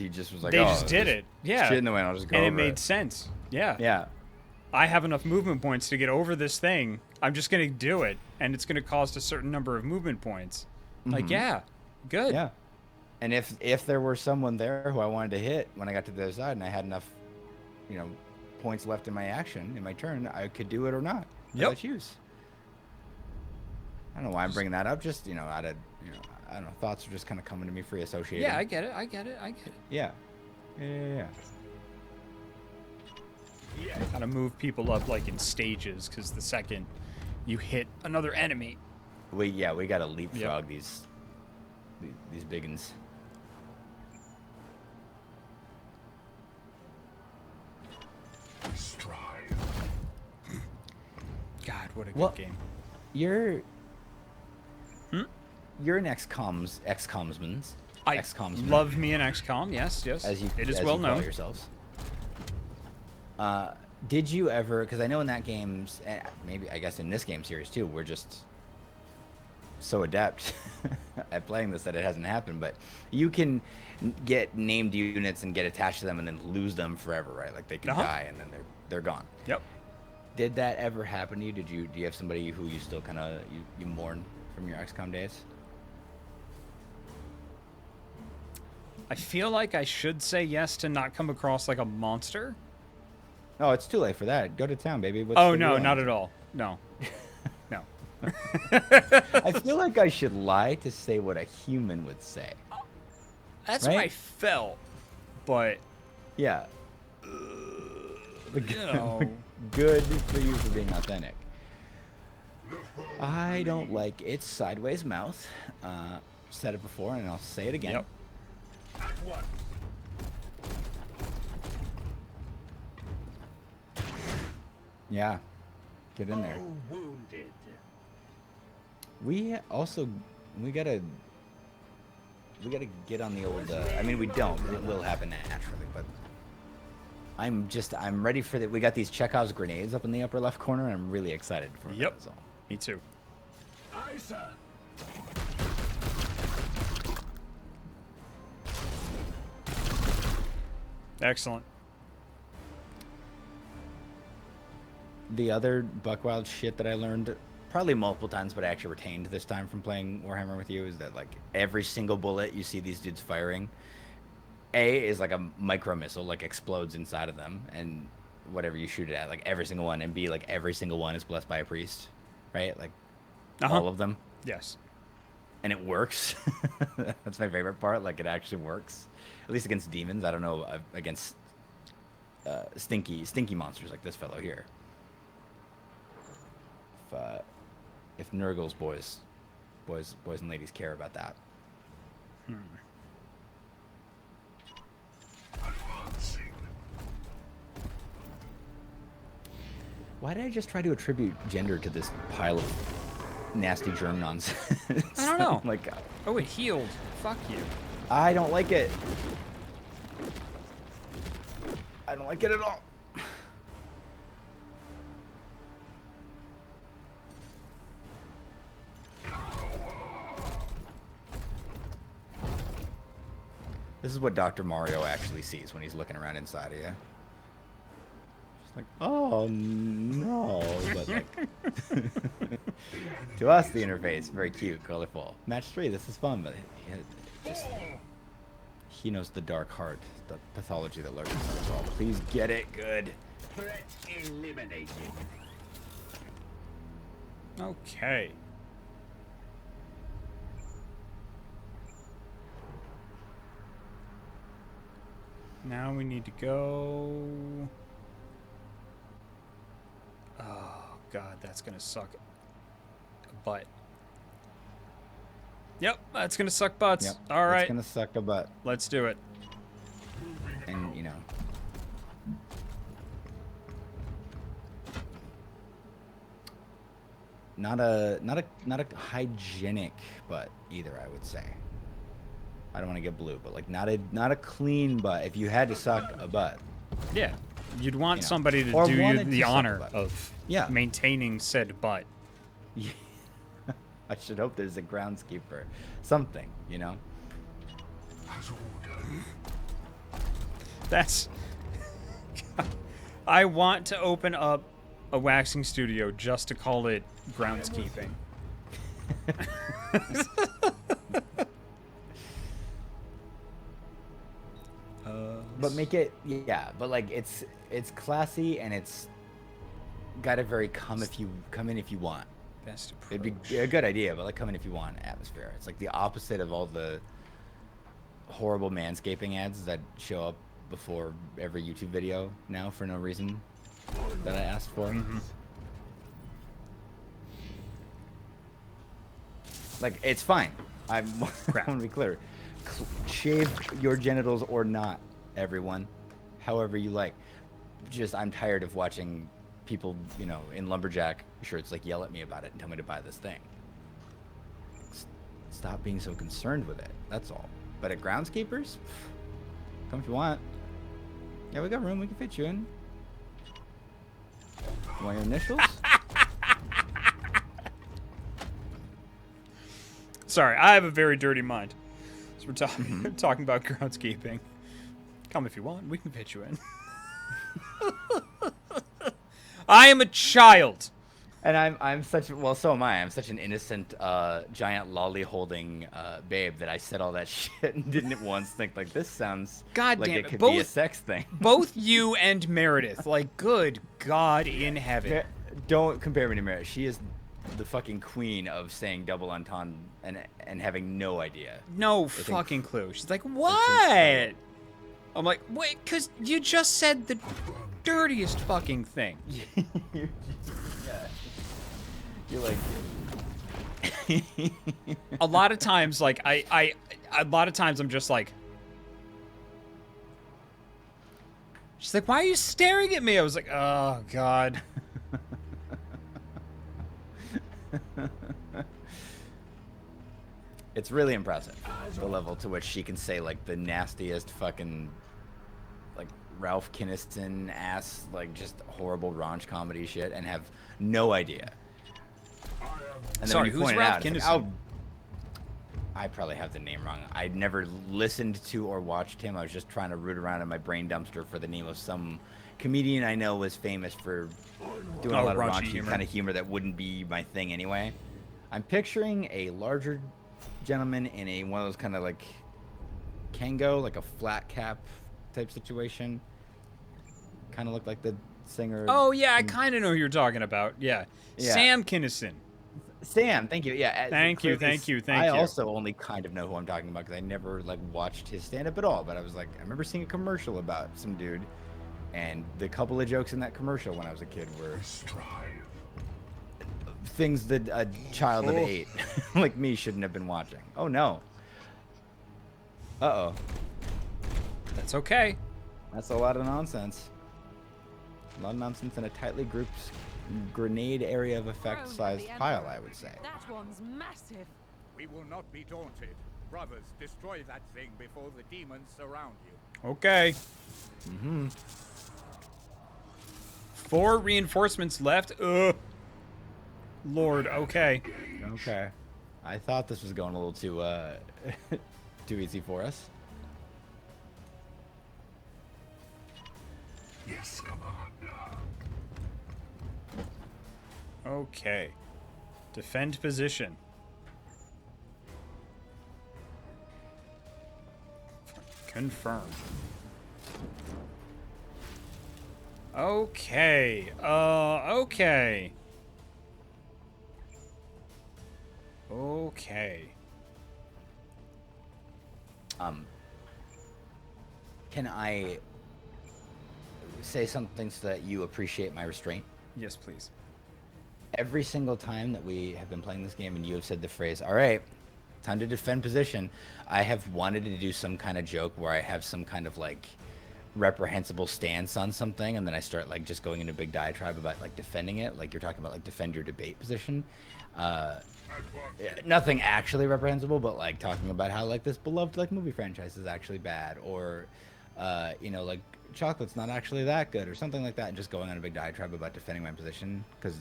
just was like, They oh, just did it. Yeah. Shit in the way, I'll just go And it over made sense. Yeah. Yeah. I have enough movement points to get over this thing. I'm just going to do it, and it's going to cost a certain number of movement points. Like, yeah, good. Yeah. And if there were someone there who I wanted to hit when I got to the other side and I had enough, points left in my action, in my turn, I could do it or not. Yep. I choose. I don't know why I'm bringing that up. Just, out of, I don't know, thoughts are just kind of coming to me free associated. Yeah, I get it. Yeah. Yeah. Gotta move people up like in stages, because the second you hit another enemy. We gotta leapfrog these biggins. Strive. God, what a good Well, game. You're an ex-commsman. I love me an XCOM. Yes. As you, it is as well you call known. yourselves. Did you ever? Because I know in that game's, maybe I guess in this game series too, we're just so adept at playing this that it hasn't happened. But you can get named units and get attached to them and then lose them forever, right? Like they can die and then they're gone. Yep. Did that ever happen to you? Do you have somebody who you still kind of you mourn from your XCOM days? I feel like I should say yes to not come across like a monster. Oh, it's too late for that. Go to town, baby. What's Oh the no, real not answer? at all. No, no. I feel like I should lie to say what a human would say. That's what I Right? felt, but Yeah. you know, Good for you for being authentic. I don't like its sideways mouth. Said it before, and I'll say it again. yep. At one. Yeah. Get in there. Oh, wounded. We also we gotta get on the old. I mean, we don't. It will happen naturally, but I'm ready for that. We got these Chekhov's grenades up in the upper left corner, and I'm really excited for it. Yep. That's all. Me too. Aye, sir. Excellent. The other Buckwild shit that I learned probably multiple times, but I actually retained this time from playing Warhammer with you is that like every single bullet you see these dudes firing, A is like a micro missile, like explodes inside of them, and whatever you shoot it at, like every single one, and B like every single one is blessed by a priest, right? Like all of them, Yes. and it works. That's my favorite part. Like it actually works, at least against demons. I don't know against stinky monsters like this fellow here. If Nurgle's boys and ladies care about that. Advancing. Why did I just try to attribute gender to this pile of nasty germ nonsense? I don't know. Like, Oh, it healed. Fuck you. I don't like it. I don't like it at all. This is what Dr. Mario actually sees when he's looking around inside of you. Just like, oh no, but like, to us the interface very cute, colorful. Match 3, this is fun, but he knows the dark heart, the pathology that lurks inside us all. Please get it good. Threat eliminated. Okay. Now we need to go. Oh god, that's gonna suck a butt. Yep, that's gonna suck butts. Yep, All right, it's gonna suck a butt, let's do it. and you know. Not a hygienic butt either, I would say. I don't want to get blue, but like not a clean butt. If you had to suck a butt, Yeah, you'd want You know, somebody to or do you wanted the to suck a honor butt. of Yeah. maintaining said butt. I should hope there's a groundskeeper, something, you know. As ordered. That's. I want to open up a waxing studio just to call it groundskeeping. But make it, yeah. But like it's classy and it's got a very come in if you want. Best approach. It'd be a good idea, but like come in if you want atmosphere. It's like the opposite of all the horrible manscaping ads that show up before every YouTube video now for no reason that I asked for. Mm-hmm. Like it's fine. I Crap. want to be clear. Shave your genitals or not, everyone. However you like. Just I'm tired of watching people, you know, in lumberjack shirts like yell at me about it and tell me to buy this thing. Stop being so concerned with it. That's all. But at groundskeepers, come if you want. Yeah, we got room. We can fit you in. You want your initials? Sorry, I have a very dirty mind. So we're talking about groundskeeping. Come if you want. We can fit you in. I am a child. And I'm such so am I. I'm such an innocent giant lolly holding babe that I said all that shit and didn't once think like this sounds God like damn it it. could be a sex thing. Both you and Meredith, like, good God in heaven. Don't compare me to Meredith. She is the fucking queen of saying double entendre and having no idea. No It's fucking inc- clue. She's like, it's what? incredible. I'm like, wait, because you just said the dirtiest fucking thing. You're like A lot of times, like, a lot of times I'm just like, she's like, why are you staring at me? I was like, oh, God. It's really impressive, the level to which she can say like the nastiest fucking like Ralph Kinnison ass like just horrible raunch comedy shit and have no idea. And then Sorry, when you who's point it Ralph out, it's Kinnison? like, I probably have the name wrong. I never listened to or watched him. I was just trying to root around in my brain dumpster for the name of some comedian I know was famous for doing a lot of raunchy kind of humor that wouldn't be my thing anyway. I'm picturing a larger gentleman in a one of those kind of like Kango, like a flat cap type situation. Kind of looked like the singer. Oh, yeah, I kind of know who you're talking about. Yeah. Yeah. Sam Kinison. Sam, thank you. Yeah. Thank you. I also only kind of know who I'm talking about because I never like watched his stand up at all. But I was like, I remember seeing a commercial about some dude, and the couple of jokes in that commercial when I was a kid were Strive. things that a child of 8 like me shouldn't have been watching. Oh no. Uh-oh. That's okay. That's a lot of nonsense. A lot of nonsense in a tightly grouped grenade area of effect sized pile, I would say. That one's massive. We will not be daunted. Brothers, destroy that thing before the demons surround you. Okay. Mm-hmm. 4 reinforcements left. Ugh. Lord, okay. Okay. I thought this was going a little too too easy for us. Yes, Commander. Okay. Defend position. Confirm. Okay. Okay. Okay. Can I say something so that you appreciate my restraint? Yes, please. Every single time that we have been playing this game and you have said the phrase, all right, time to defend position, I have wanted to do some kind of joke where I have some kind of like reprehensible stance on something and then I start like just going into a big diatribe about like defending it, like you're talking about like defend your debate position. Nothing actually reprehensible, but like talking about how like this beloved like movie franchise is actually bad, or you know, like chocolate's not actually that good, or something like that, and just going on a big diatribe about defending my position because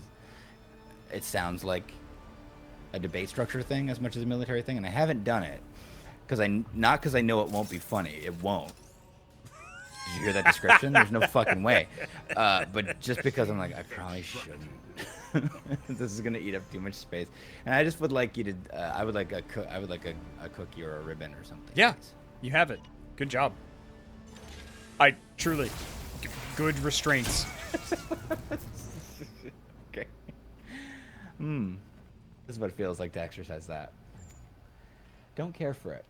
it sounds like a debate structure thing as much as a military thing, and I haven't done it because not because I know it won't be funny. It won't. Did you hear that description? There's no fucking way. But just because I'm like, I probably shouldn't. This is gonna eat up too much space, and I just would like you to. I would like a cookie or a ribbon or something. Yeah, please. you have it. Good job. I truly good restraints. Okay. This is what it feels like to exercise that. Don't care for it.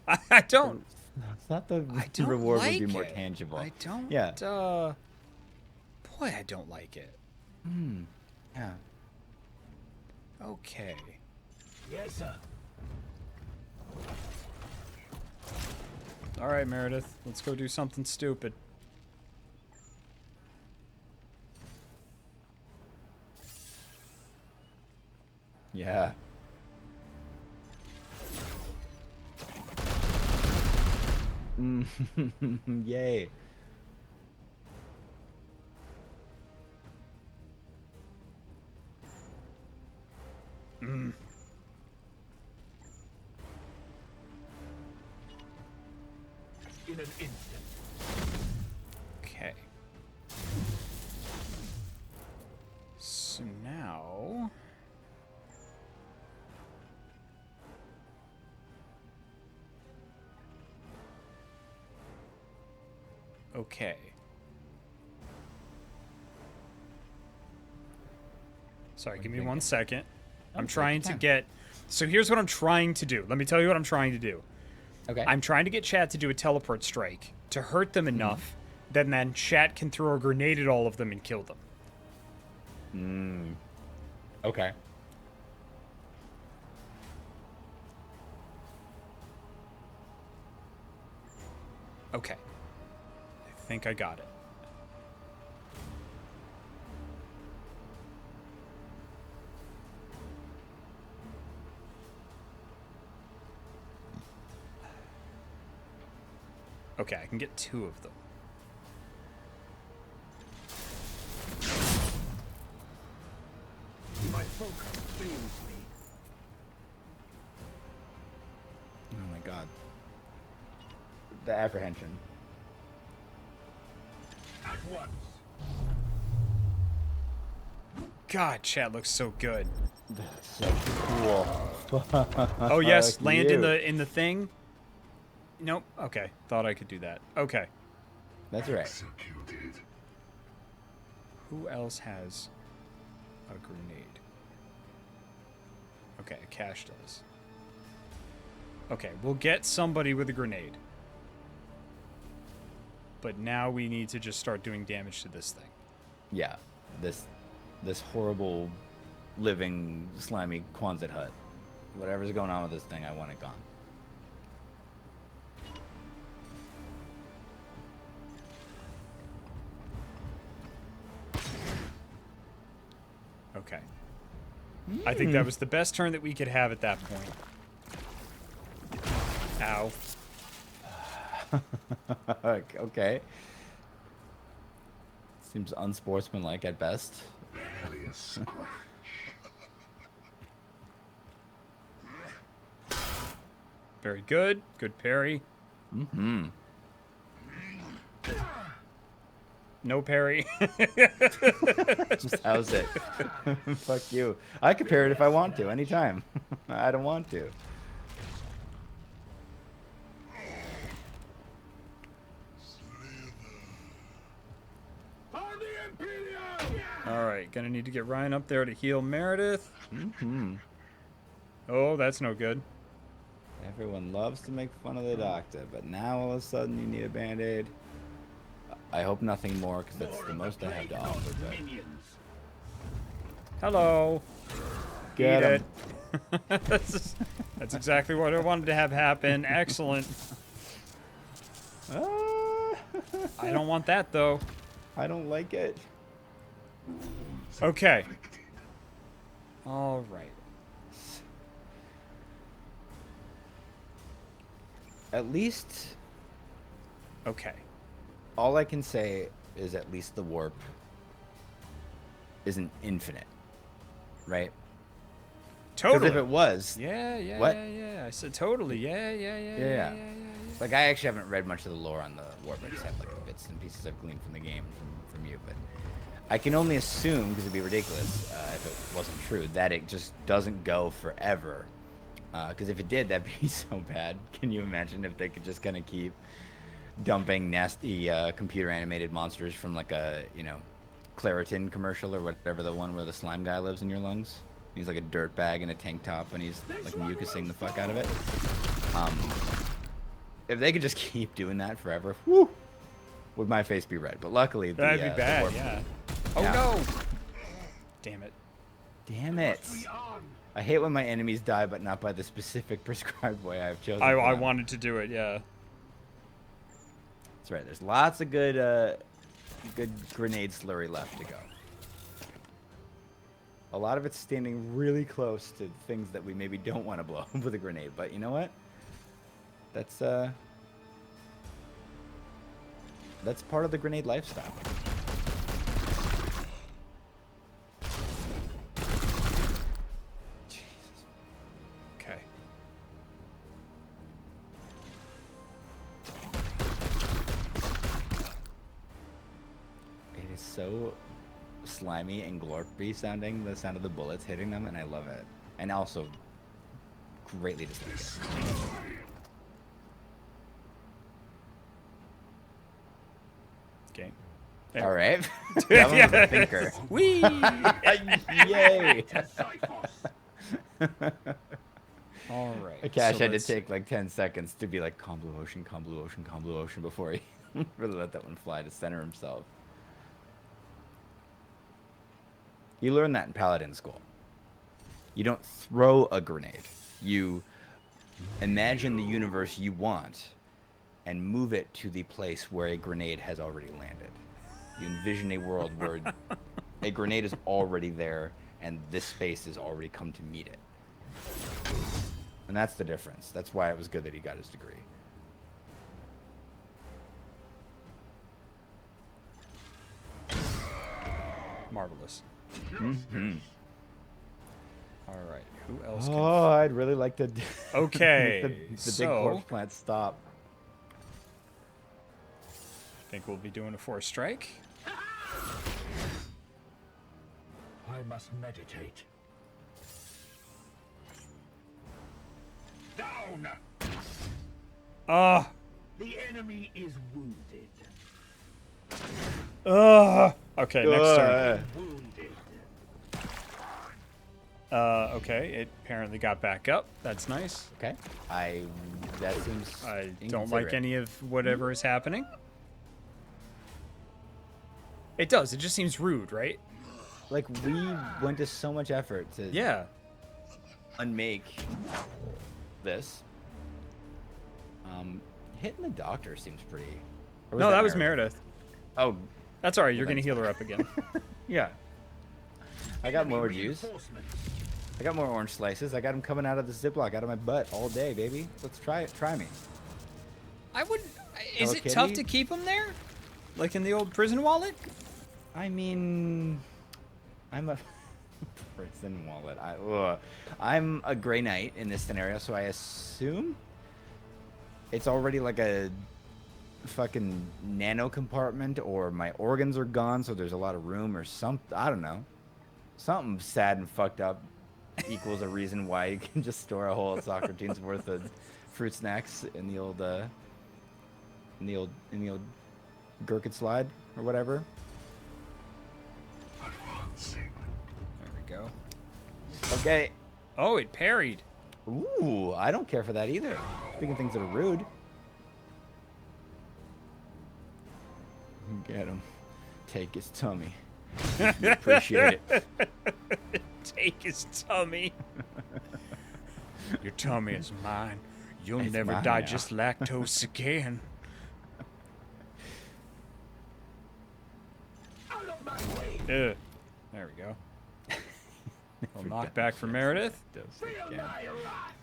I don't. It's not the I don't reward like would be more it. tangible. I don't. Yeah. Boy, I don't like it. Yeah. Okay. Yes, sir. All right, Meredith. Let's go do something stupid. Yeah. Yay. In an instant. Okay. So now Okay. Sorry, give me 1 second. I'm trying to get... So here's what I'm trying to do. Let me tell you what I'm trying to do. Okay. I'm trying to get chat to do a teleport strike to hurt them enough that then chat can throw a grenade at all of them and kill them. Okay. Okay. I think I got it. Okay, I can get 2 of them. My focus fails me. Oh my god. The apprehension. At once. God, chat looks so good. That's so cool. Oh yes, Fuck land you. in the thing. Nope. Okay, thought I could do that. Okay. That's right. Executed. Who else has a grenade? Okay, Cash does. Okay, we'll get somebody with a grenade. But now we need to just start doing damage to this thing. Yeah. This horrible living slimy Quonset hut. Whatever's going on with this thing, I want it gone. Okay. I think that was the best turn that we could have at that point. Ow. Okay. Seems unsportsmanlike at best. Barely a scratch. Very good. Good parry. Mm-hmm. No parry. How's it? Fuck you. I could parry it if I want to, anytime. I don't want to. On the Imperium! All right, gonna need to get Ryan up there to heal Meredith. Mm-hmm. Oh, that's no good. Everyone loves to make fun of the doctor, but now all of a sudden you need a band-aid. I hope nothing more, because that's the most I have to offer. But Minions. Hello. get Eat 'em. it. That's exactly what I wanted to have happen. Excellent. Ah, I don't want that though. I don't like it. Okay. All right. At least, Okay. all I can say is at least the warp isn't infinite, right? Because Totally. if it was, Yeah. What? I said totally. Yeah. Yeah. Like, I actually haven't read much of the lore on the warp. I just have like the bits and pieces I've gleaned from the game from you, but I can only assume, because it'd be ridiculous if it wasn't true, that it just doesn't go forever. Because if it did, that'd be so bad. Can you imagine if they could just kind of keep dumping nasty computer animated monsters from like a, Claritin commercial or whatever, the one where the slime guy lives in your lungs? He's like a dirt bag in a tank top and he's like mucusing the fuck out of it. If they could just keep doing that forever, whew, would my face be red? But luckily, That'd be the bad. warp- Yeah. Oh Yeah. no. Damn it. Damn it! We on. I hate when my enemies die, but not by the specific prescribed way I've chosen. I for them. wanted to do it. Yeah. That's right. There's lots of good grenade slurry left to go. A lot of it's standing really close to things that we maybe don't want to blow up with a grenade. But you know what? That's part of the grenade lifestyle. Jesus. Okay. It is so slimy and glorpy sounding, the sound of the bullets hitting them, and I love it. And also greatly dislike it. Okay. All right. That one was a thinker. Whee! Yay! All right. Cash so had to let's- take like 10 seconds to be like, calm blue ocean, calm blue ocean, calm blue ocean before he really let that one fly to center himself. You learn that in Paladin school. You don't throw a grenade. You imagine the universe you want and move it to the place where a grenade has already landed. You envision a world where a grenade is already there and this space has already come to meet it. And that's the difference. That's why it was good that he got his degree. Marvelous. Mm-hmm. All right. Who else can... Oh, I'd really like to Okay, make the big so- corpse plant stop. think we'll be doing a force strike. I must meditate. Down! Ah! The enemy is wounded. Okay, next turn. Wounded. Okay, it apparently got back up. That's nice. Okay. That seems I don't like inconsiderate. any of whatever is happening. It does. It just seems rude, right? Like, we went to so much effort to Yeah. unmake this. Hitting the doctor seems pretty... or No, that was Meredith. Oh, That's all right. You're going to heal her up again. yeah. I got more Enemy juice. reinforcements. I got more orange slices. I got them coming out of the Ziploc, out of my butt all day, baby. Let's try it. Try me. I would... Is Hello, it tough Kitty? to keep him there? Like in the old prison wallet? I mean, I'm a prison wallet. I'm a Grey Knight in this scenario, so I assume it's already like a fucking nano compartment, or my organs are gone, so there's a lot of room, or something. I don't know. Something sad and fucked up equals a reason why you can just store a whole soccer team's worth of fruit snacks in the old gherkin slide or whatever. Advancing. There we go. Okay. Oh, it parried. Ooh, I don't care for that either. Speaking of things that are rude. Get him. Take his tummy. You appreciate it. Take his tummy. Your tummy is mine. You'll It's never mine digest lactose again. Out of my way. Ugh. There we go. Well, knock back for Meredith. Feel my wrath.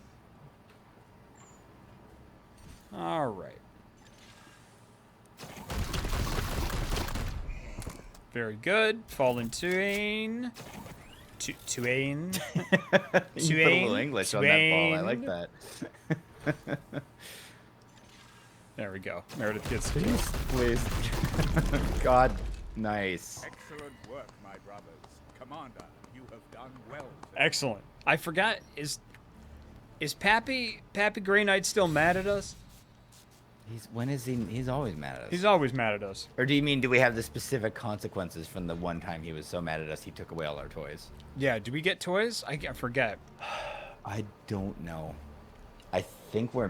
All right. Very good. Fallen Tuane. Tuane. You put a little English on that ball. I Twain. like that. There we go. Meredith gets Please. God, nice. Excellent work, my brothers. Commander, you have done well. excellent. I forgot. Is Pappy Grey Knight still mad at us? He's always mad at us. He's always mad at us. Or do you mean, do we have the specific consequences from the one time he was so mad at us he took away all our toys? Yeah. Do we get toys? I forget. I don't know. I think we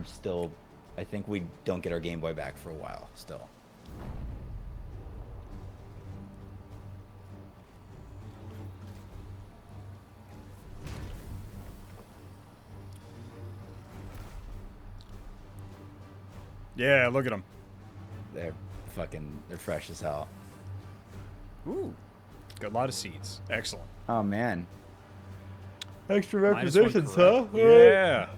don't get our Game Boy back for a while still. Yeah. Look at him. They're fresh as hell. Ooh. Got a lot of seeds. Excellent. Oh man. Extra requisitions, huh? Yeah.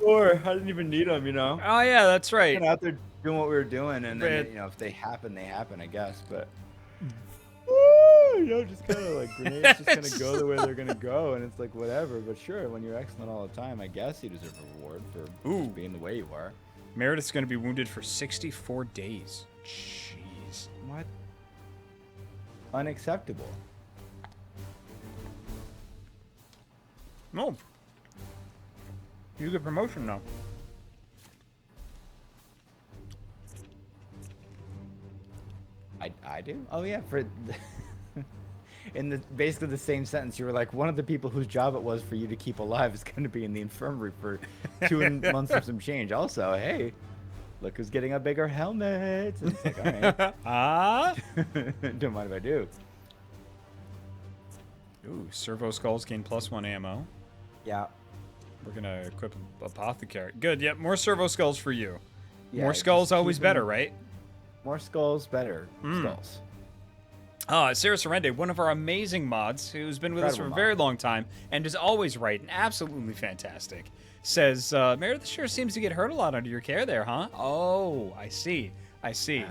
More. I didn't even need them, you know. Oh yeah, that's right. Out there doing what we were doing, and then Right. if they happen, they happen, I guess. But just kind of like grenades just gonna go the way they're gonna go, and it's like whatever. But sure, when you're excellent all the time, I guess you deserve a reward for Ooh. just being the way you are. Meredith's going to be wounded for 64 days. Jeez. What? Unacceptable. No. You get promotion now. I do. Oh yeah, for in the basically the same sentence, you were like, one of the people whose job it was for you to keep alive is going to be in the infirmary for 2 months or some change. Also, hey, look who's getting a bigger helmet. And it's like, all right. Ah. Don't mind if I do. Ooh, servo skulls gain +1 ammo. Yeah. We're gonna equip apothecary. Good. Yep. More servo skulls for you. Yeah, More skulls just always keep better, them- right? More skulls, better skulls. Sarah Sorrende, one of our amazing mods, who's been with us for a Incredible very long time and is always right and absolutely fantastic, says, Meredith sure seems to get hurt a lot under your care there, huh? Oh, I see. I see.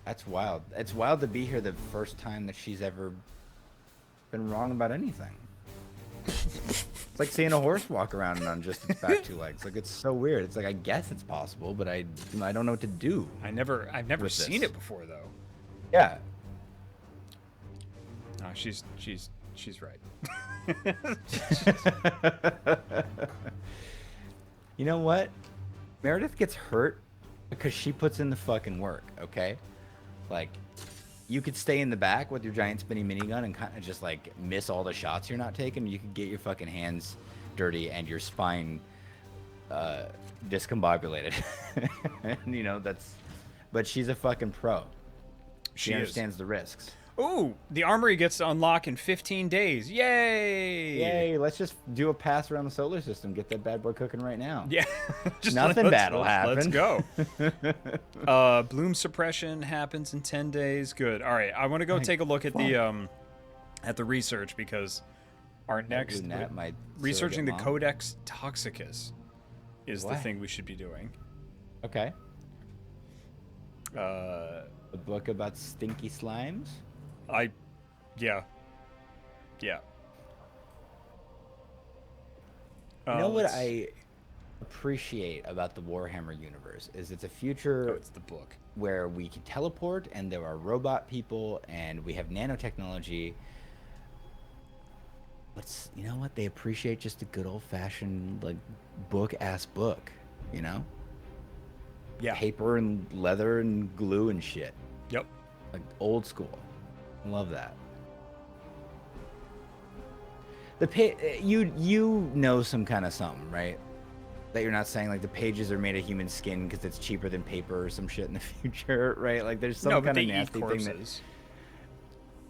That's wild. It's wild to be here the first time that she's ever been wrong about anything. It's like seeing a horse walk around on just its back 2 legs. Like, it's so weird. It's like, I guess it's possible, but I don't know what to do. I've never with seen this. it before, though. Yeah. No, she's right. You know what? Meredith gets hurt because she puts in the fucking work, okay? Like, you could stay in the back with your giant spinny minigun and kind of just, like, miss all the shots you're not taking. You could get your fucking hands dirty and your spine discombobulated. And, you know, that's... But she's a fucking pro. She She is. understands the risks. Ooh, the armory gets to unlock in 15 days. Yay! Yay, let's just do a pass around the solar system. Get that bad boy cooking right now. Yeah. Just Nothing bad will Let's happen. go. Bloom suppression happens in 10 days. Good. All right, I want to go take a look at the research because our next my researching the surrogate mom. Codex Toxicus is the What? thing we should be doing. Okay. Uh, A book about stinky slimes? yeah. You know what let's- I appreciate about the Warhammer universe is it's a future Oh, it's the book. where we can teleport and there are robot people and we have nanotechnology. But you know what? They appreciate just a good old-fashioned like book-ass book, you know? Yeah. Paper and leather and glue and shit. Yep. Like old school. I love that. You know some kind of something, right? That you're not saying like the pages are made of human skin because it's cheaper than paper or some shit in the future, right? Like there's some No, but kind they of eat nasty thing that. corpses.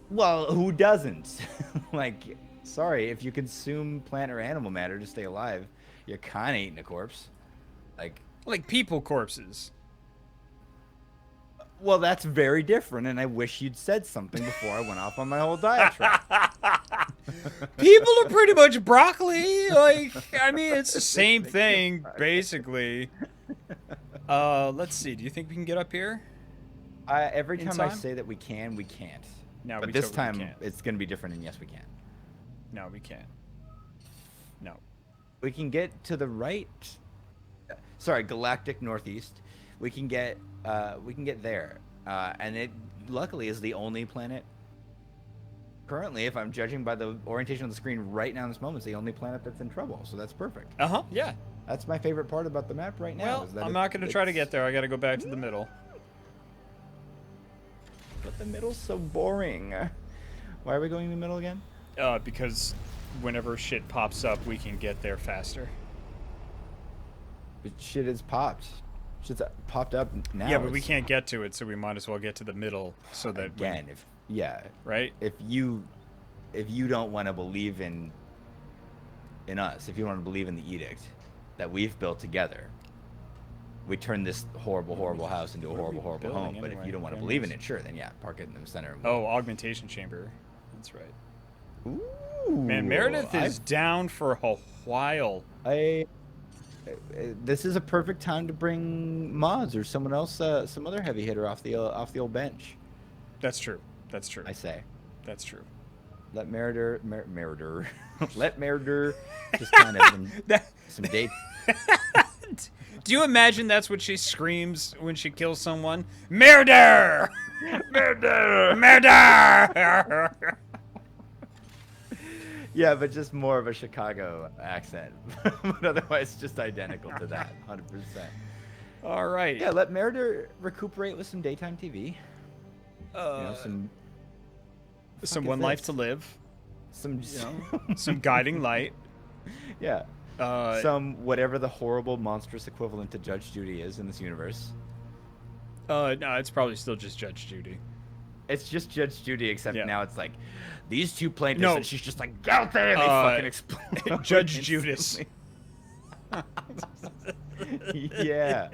Well, who doesn't? Like, sorry, if you consume plant or animal matter to stay alive, you're kind of eating a corpse. Like people corpses. Well, that's very different, and I wish you'd said something before I went off on my whole diatribe. People are pretty much broccoli. Like, I mean, it's the same thing, basically. Let's see. Do you think we can get up here? Every In time I time? say that we can, we can't. No, But we this totally time, can't. it's going to be different, and yes, we can. No, we can't. No. We can get to the right. Sorry, galactic northeast. We can get there, and it luckily is the only planet. Currently, if I'm judging by the orientation of the screen right now in this moment, it's the only planet that's in trouble. So that's perfect. Yeah. That's my favorite part about the map right now. Well, is that I'm not going to try to it's- get there. I got to go back to the middle. But the middle's so boring. Why are we going in the middle again? Because whenever shit pops up, we can get there faster. But shit is popped. Shit's popped up now. Yeah, but we It's- can't get to it, so we might as well get to the middle so that again. right? If you don't want to believe in us, if you want to believe in the edict that we've built together, we turn this horrible house into a What are we horrible building home. But if anyway? you don't want to believe in it, sure, then yeah, park it in the center. Oh, augmentation chamber. That's right. Ooh, Man, Meredith is down for a while. This is a perfect time to bring mods or someone else, some other heavy hitter off the old bench. That's true. That's true. I say, That's true. let Meritor, let Meritor just kind of some date. Do you imagine that's what she screams when she kills someone? Murder! Murder! Murder! Yeah, but just more of a Chicago accent, but otherwise just identical to that, 100%. All right. Yeah, let Meritor recuperate with some daytime TV. Some One life to live. some Some guiding light. yeah. Uh, Some whatever the horrible monstrous equivalent to Judge Judy is in this universe. no, it's probably still just Judge Judy. It's just Judge Judy, except Yeah. now it's like these two plaintiffs, No. and she's just like, "Go there!" And they fucking explode. Judge Judas. Yeah.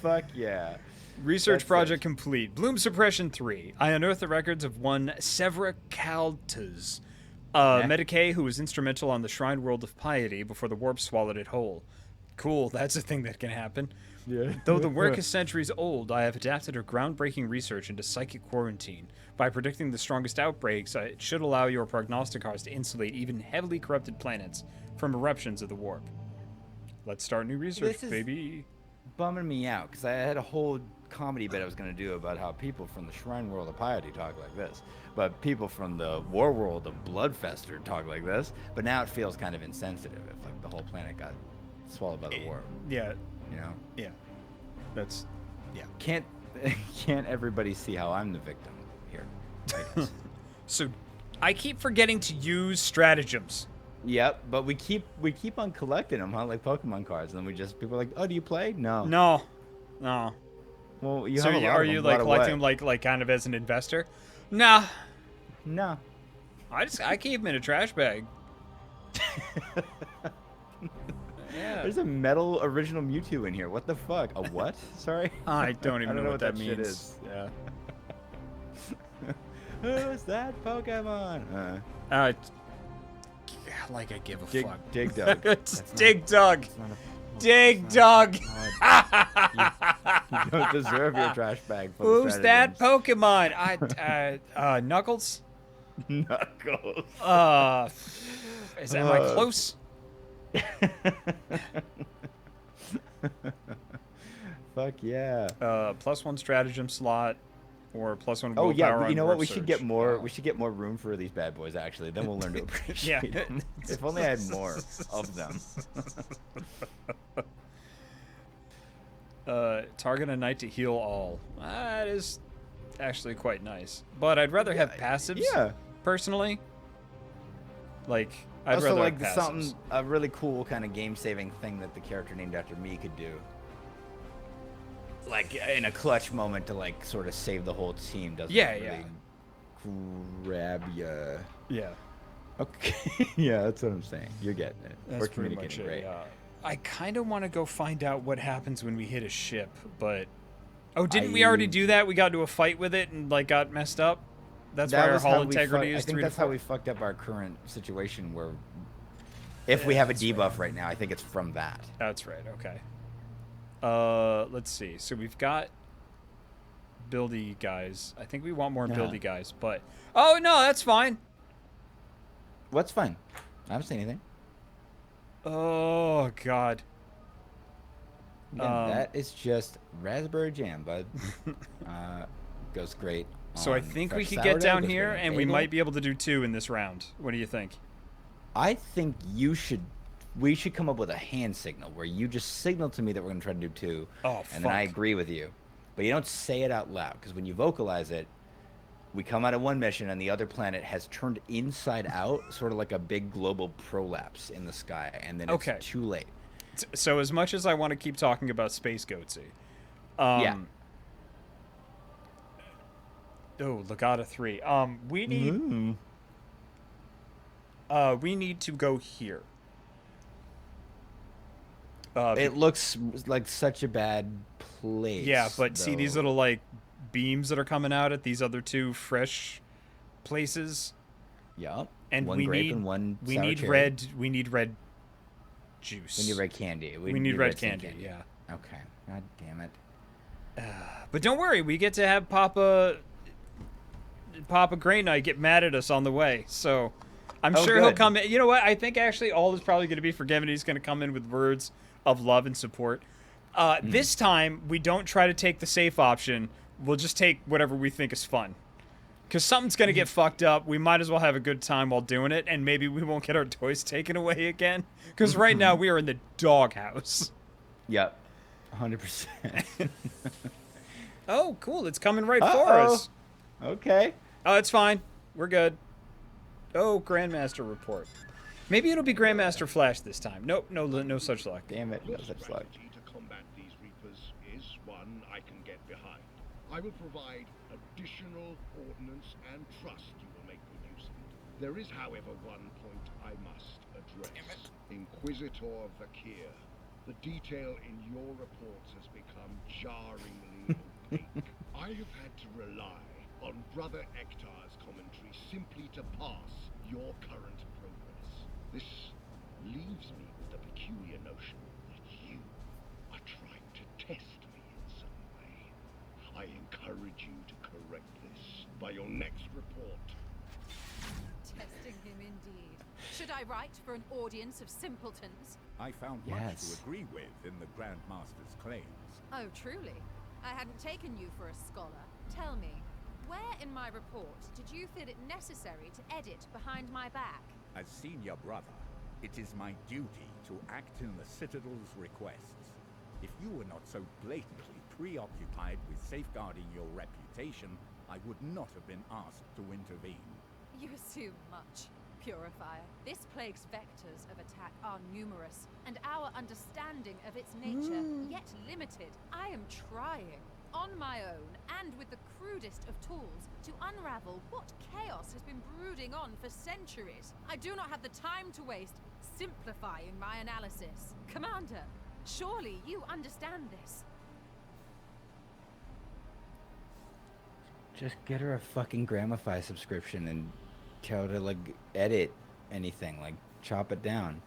Fuck yeah. Research That's project it. complete. Bloom suppression 3. I unearthed the records of one Severacaltas, Medicae, who was instrumental on the Shrine World of Piety before the warp swallowed it whole. Cool, that's a thing that can happen. Yeah. Though the work is centuries old, I have adapted her groundbreaking research into psychic quarantine. By predicting the strongest outbreaks, it should allow your prognosticars to insulate even heavily corrupted planets from eruptions of the warp. Let's start new research, This is- baby. Bumming me out because I had a whole comedy bit I was going to do about how people from the Shrine World of Piety talk like this, but people from the War World of Bloodfester talk like this. But now it feels kind of insensitive if like the whole planet got swallowed by the war. Yeah, You know, yeah. That's, yeah. can't everybody see how I'm the victim here? I guess. So, I keep forgetting to use stratagems. Yep, but we keep on collecting them, huh? Like Pokemon cards, and then people are like, "Oh, do you play?" No. No. Well, you So have a lot are of you them. like What a collecting way. them like kind of as an investor? Nah. No. I keep them in a trash bag. Yeah. There's a metal original Mewtwo in here. What the fuck? A what? Sorry. I don't even know what that shit means. is. Yeah. Who's that Pokemon? Like I give a Dig, fuck. Dig Dug. It's That's Dig Dug. It's not a- Dig it's Dug. You don't deserve your trash bag. Full of Who's that stratagems. Pokemon? Knuckles? Knuckles. Is that my close? Fuck yeah. +1 stratagem slot, or +1 Oh willpower. yeah, on you know what? word We should search. get more. Wow. We should get more room for these bad boys. Actually, then we'll learn to appreciate Yeah. them. If only I had more of them. Target a knight to heal all. That is actually quite nice. But I'd rather have passives. Yeah. Personally. Like, I'd Also, rather like have passives. something a really cool kind of game-saving thing that the character named after me could do. Like in a clutch moment to like sort of save the whole team. Doesn't Yeah, really yeah. grab ya. Yeah. Okay. Yeah, that's what I'm saying. You're getting it. That's We're pretty much communicating it. great. Yeah. I kind of want to go find out what happens when we hit a ship, but didn't we already do that? We got into a fight with it and like got messed up. That's why our was hull how we integrity fuck- is I think 3 that's to how 4. we fucked up our current situation. Where if we have a that's debuff right now, I think it's from that. That's right. Okay. Let's see. So we've got buildy guys. I think we want more Uh-huh. buildy guys, but no, that's fine. What's fine? I haven't seen anything. Oh God. Again, that is just raspberry jam, bud. Goes great. So I on think we fresh could get sourdough, down goes here, great on and we bagel. might be able to do 2 in this round. What do you think? I think we should come up with a hand signal where you just signal to me that we're going to try to do 2. Oh, and then I fuck. agree with you. But you don't say it out loud, because when you vocalize it, we come out of one mission and the other planet has turned inside out, sort of like a big global prolapse in the sky, and then Okay. it's too late. So as much as I want to keep talking about Space Goatsy, Yeah. Oh, Legata 3. We need to go here. It looks like such a bad place. Yeah, but see these though. little like beams that are coming out at these other 2 fresh places, Yup. and one we grape need and one we sour need cherry. red juice. We need red candy. We need red sand candy. Yeah. Okay. God damn it. But don't worry, we get to have Papa Grey Knight get mad at us on the way. So I'm Oh, sure he'll good. come in. You know what? I think actually all is probably going to be forgiven. He's going to come in with words of love and support. This time, we don't try to take the safe option. We'll just take whatever we think is fun. Because something's going to get fucked up. We might as well have a good time while doing it, and maybe we won't get our toys taken away again. Because right now, we are in the doghouse. Yep. 100%. Oh, cool. It's coming right for Uh-oh. us. Okay. Oh, it's fine. We're good. Oh, Grandmaster report. Maybe it'll be Grandmaster Flash this time. Nope, no such luck. Damn it. No Your such luck. strategy to combat these Reapers is one I can get behind. I will provide additional ordnance and trust you will make good use of it. There is, however, one point I must address. Inquisitor Vakir. The detail in your reports has become jarringly opaque. I have had to rely on Brother Ektar's commentary simply to pass your current progress. This leaves me with the peculiar notion that you are trying to test me in some way. I encourage you to correct this by your next report. Testing him indeed. Should I write for an audience of simpletons? I found much Yes. to agree with in the Grand Master's claims. Oh, truly? I hadn't taken you for a scholar. Tell me, where in my report did you feel it necessary to edit behind my back? As senior brother, it is my duty to act in the Citadel's requests. If you were not so blatantly preoccupied with safeguarding your reputation, I would not have been asked to intervene. You assume much, Purifier. This plague's vectors of attack are numerous, and our understanding of its nature yet limited. I am trying, on my own, and with the crudest of tools, to unravel what chaos has been brooding on for centuries. I do not have the time to waste simplifying my analysis. Commander, surely you understand this. Just get her a fucking Gramify subscription and tell her to, like, edit anything. Like, chop it down.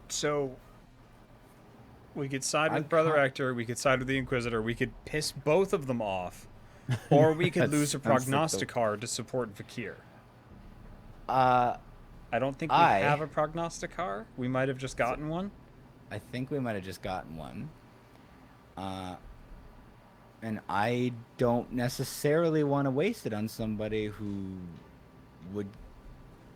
So we could side with I Brother can't- Hector, we could side with the Inquisitor, we could piss both of them off, or we could lose a That's like the- prognosticar to support Vakir. Uh, I don't think we have a prognosticar. We might have just gotten one. I think we might have just gotten one. And I don't necessarily want to waste it on somebody who would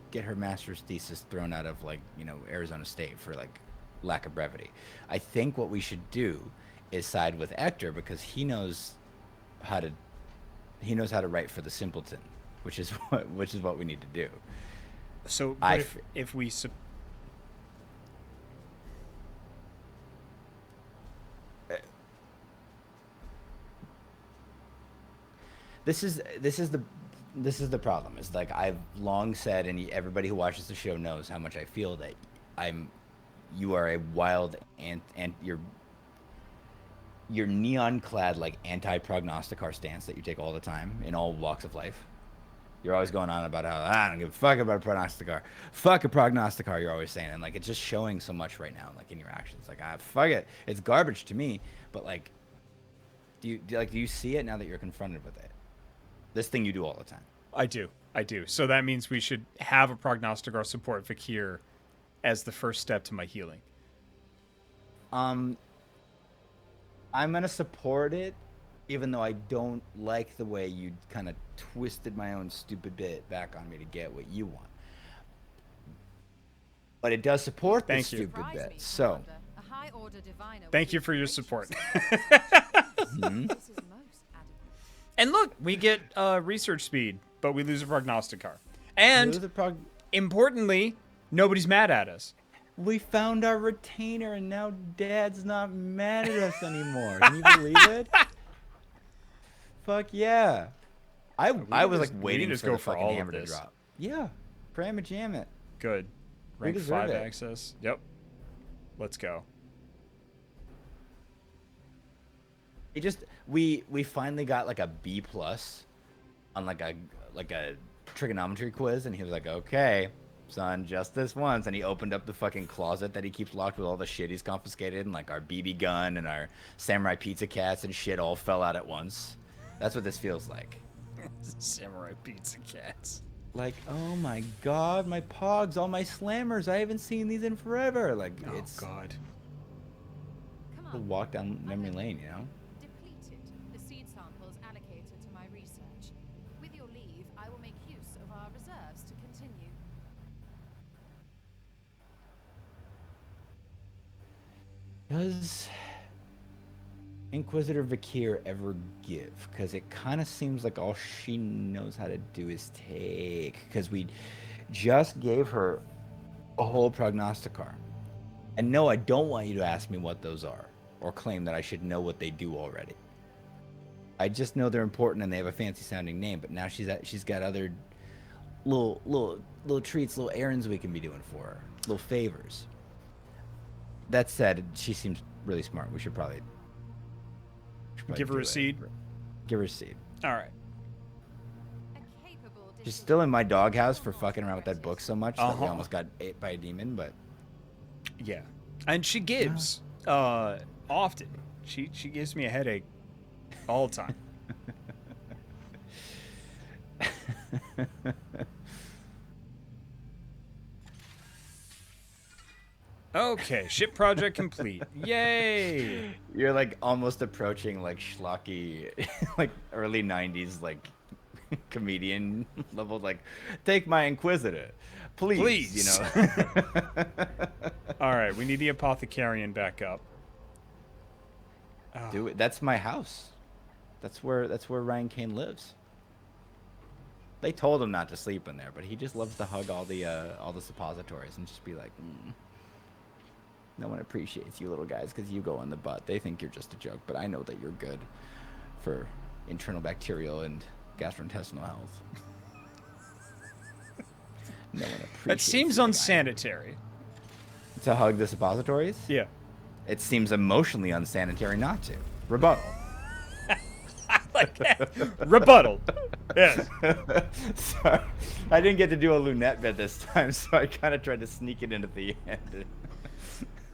get her master's thesis thrown out of, like, you know, Arizona State for, like, lack of brevity. I think what we should do is side with Hector because he knows how to write for the simpleton, which is what we need to do. So I but if we This is the problem. Is, like, I've long said, and everybody who watches the show knows how much I feel that you are a wild and you're neon clad, like, anti-prognosticar stance that you take all the time in all walks of life. You're always going on about how I don't give a fuck about a prognosticar. Fuck a prognosticar. You're always saying, and, like, it's just showing so much right now, like, in your actions. Like, fuck it. It's garbage to me. But, like, do you see it now that you're confronted with it? This thing you do all the time. I do. So that means we should have a prognosticar support Vakir as the first step to my healing. I'm gonna support it, even though I don't like the way you kind of twisted my own stupid bit back on me to get what you want. But it does support this Thank you. stupid Surprise bit. me, So, Commander. A high-order diviner Thank would you be for your gracious. support. mhm. This is most adequate. And look, we get research speed, but we lose a prognosticar. And Lose a prog- importantly, nobody's mad at us. we found our retainer, and now Dad's not mad at us anymore. Can you believe it? Fuck yeah! I was, like, just- we waiting just for go the for fucking all of hammer to this. drop. Yeah, Pram and jam it. Good. Rank deserve 5 it. access. Yep. Let's go. It just we finally got, like, a B+ on, like a trigonometry quiz, and he was like, "Okay, son, just this once." And he opened up the fucking closet that he keeps locked with all the shit he's confiscated, and, like, our BB gun and our samurai pizza cats and shit all fell out at once. That's what this feels like. Samurai pizza cats. Like, oh my god, my pogs, all my slammers, I haven't seen these in forever. Like, Oh it's God. Come a on. walk down memory lane, you know? Depleted the seed samples allocated to my research. With your leave, I will make use of our reserves to continue. Inquisitor Vakir ever give? Because it kind of seems like all she knows how to do is take. Because we just gave her a whole prognosticar. And no, I don't want you to ask me what those are or claim that I should know what they do already. I just know they're important and they have a fancy sounding name. But now she's got other little treats, little errands we can be doing for her, little favors. That said, she seems really smart. We should probably Give her a seed. Give her a seed. All right. A capable She's still in my doghouse for fucking around with that book so much that we Uh-huh. almost got ate by a demon. But Yeah, and she gives often. She gives me a headache all the time. Okay, ship project complete. Yay! you're like almost approaching like schlocky, like early '90s like comedian level. Like, take my Inquisitor, please. Please. You know. All right, we need the apothecarian back up. Oh, Do it. That's my house. That's where Ryan Kane lives. They told him not to sleep in there, but he just loves to hug all the suppositories and just be like, no one appreciates you little guys because you go in the butt. They think you're just a joke, but I know that you're good for internal bacterial and gastrointestinal health. No one appreciates that seems you like I do. unsanitary. To hug the suppositories? Yeah. It seems emotionally unsanitary not to. Rebuttal. Like that. Rebuttal. Yes. Sorry. I didn't get to do a lunette bit this time, so I kind of tried to sneak it into the end.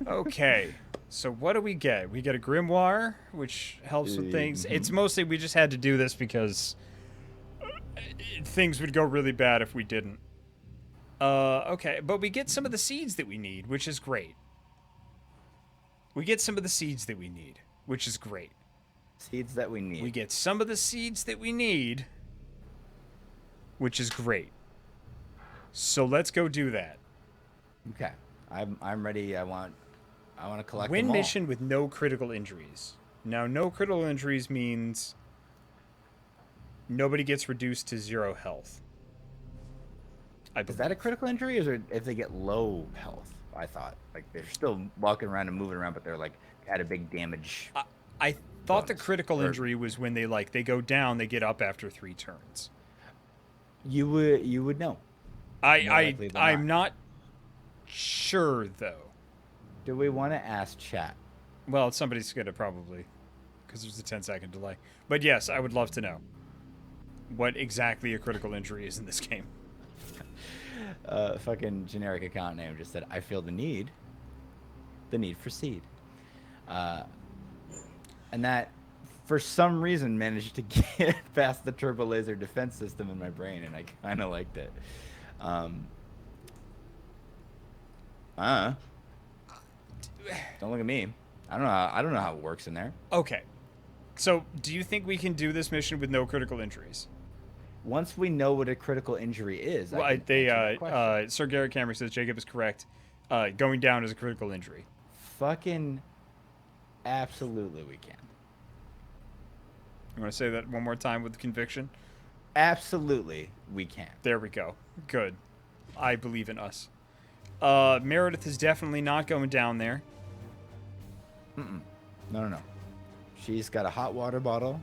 Okay. So what do we get? We get a grimoire, which helps with things. It's mostly we just had to do this because things would go really bad if we didn't. Okay, but we get some of the seeds that we need, which is great. We get some of the seeds that we need, which is great. Seeds that we need. We get some of the seeds that we need, which is great. So let's go do that. Okay. I'm ready. I want to collect Win them all. mission with no critical injuries. Now, no critical injuries means nobody gets reduced to 0 health. Is that a critical injury, or is it if they get low health? I thought like they're still walking around and moving around, but they're like at a big damage. I thought the bonus. critical Or- injury was when they go down, they get up after 3 turns. You would know. More likely than I'm not sure though. Do we want to ask chat? Well, somebody's gonna probably, because there's a 10-second delay. But yes, I would love to know what exactly a critical injury is in this game. Fucking generic account name just said, I feel the need for seed. And that, for some reason, managed to get past the turbo laser defense system in my brain, and I kind of liked it. Don't look at me. I don't know how it works in there. Okay, so do you think we can do this mission with no critical injuries? Once we know what a critical injury is, Well, I can answer that question. Sir Garrett Cameron says Jacob is correct. Going down is a critical injury. Fucking absolutely we can. You want to say that one more time with conviction? Absolutely we can. There we go. Good. I believe in us. Meredith is definitely not going down there. No. She's got a hot water bottle.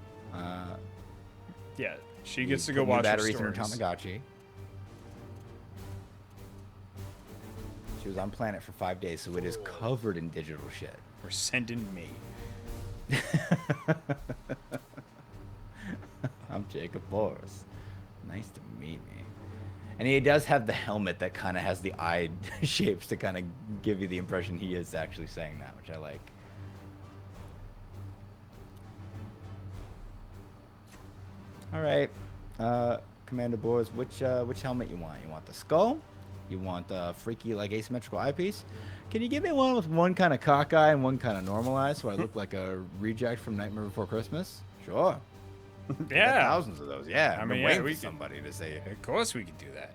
Yeah, she We gets to put go new watch her batteries in her stories. Tamagotchi. She was on planet for 5 days, so it is covered in digital shit. Or sending me. I'm Jacob Boris. Nice to meet me. And he does have the helmet that kind of has the eye shapes to kind of give you the impression he is actually saying that, which I like. All right, Commander Boris, which helmet you want? You want the skull? You want the freaky like asymmetrical eyepiece? Can you give me one with one kind of cockeye and one kind of normal eye, so I look like a reject from Nightmare Before Christmas? Sure. We got Yeah. thousands of those. Yeah, I I've mean, been yeah, waiting we for can- somebody to say, Of course we could do that.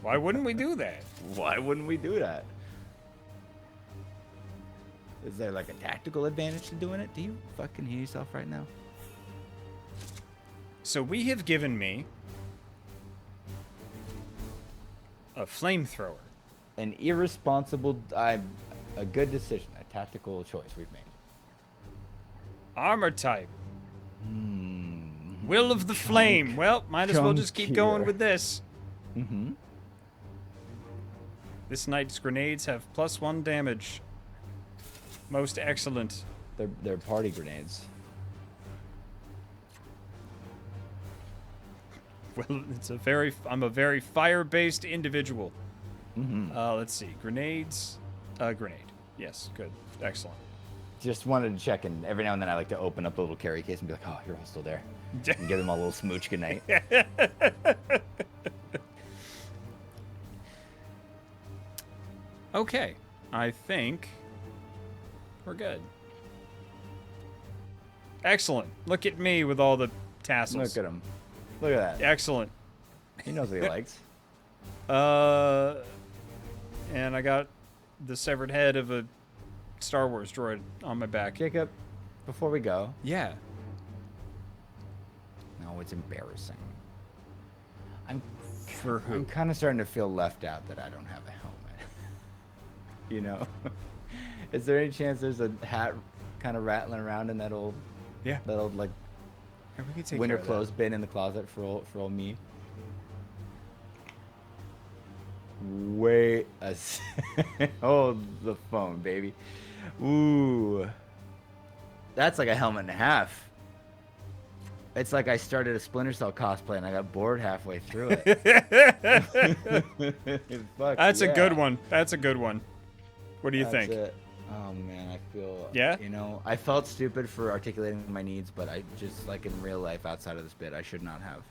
Why wouldn't we do that? why wouldn't we do that? Is there like a tactical advantage to doing it? Do you fucking hear yourself right now? So we have given me a flamethrower. An irresponsible, a good decision, a tactical choice we've made. Armor type. Will of the Flame. Well, might as well just keep going with this. Mm-hmm. This knight's grenades have +1 damage. Most excellent. They're party grenades. Well, I'm a very fire-based individual. Mm-hmm. Let's see. Grenades. Grenade. Yes, good. Excellent. Just wanted to check, and every now and then I like to open up the little carry case and be like, oh, you're all still there. And give them a little smooch goodnight. Okay. I think we're good. Excellent. Look at me with all the tassels. Look at him. Look at that. Excellent. He knows what he likes. And I got the severed head of a Star Wars droid on my back. Jacob, before we go. Yeah. No, it's embarrassing. For who? I'm kind of starting to feel left out that I don't have a helmet. You know? Is there any chance there's a hat kind of rattling around in that old, Yeah. like We can take winter care of that. clothes bin in the closet for old me? Wait a second. Hold the phone, baby. Ooh. That's like a helmet and a half. It's like I started a Splinter Cell cosplay and I got bored halfway through it. Fuck That's a yeah. good one. That's a good one. What do you That's think? it. Oh man, I feel. Yeah? You know, I felt stupid for articulating my needs, but I just like in real life outside of this bit, I should not have.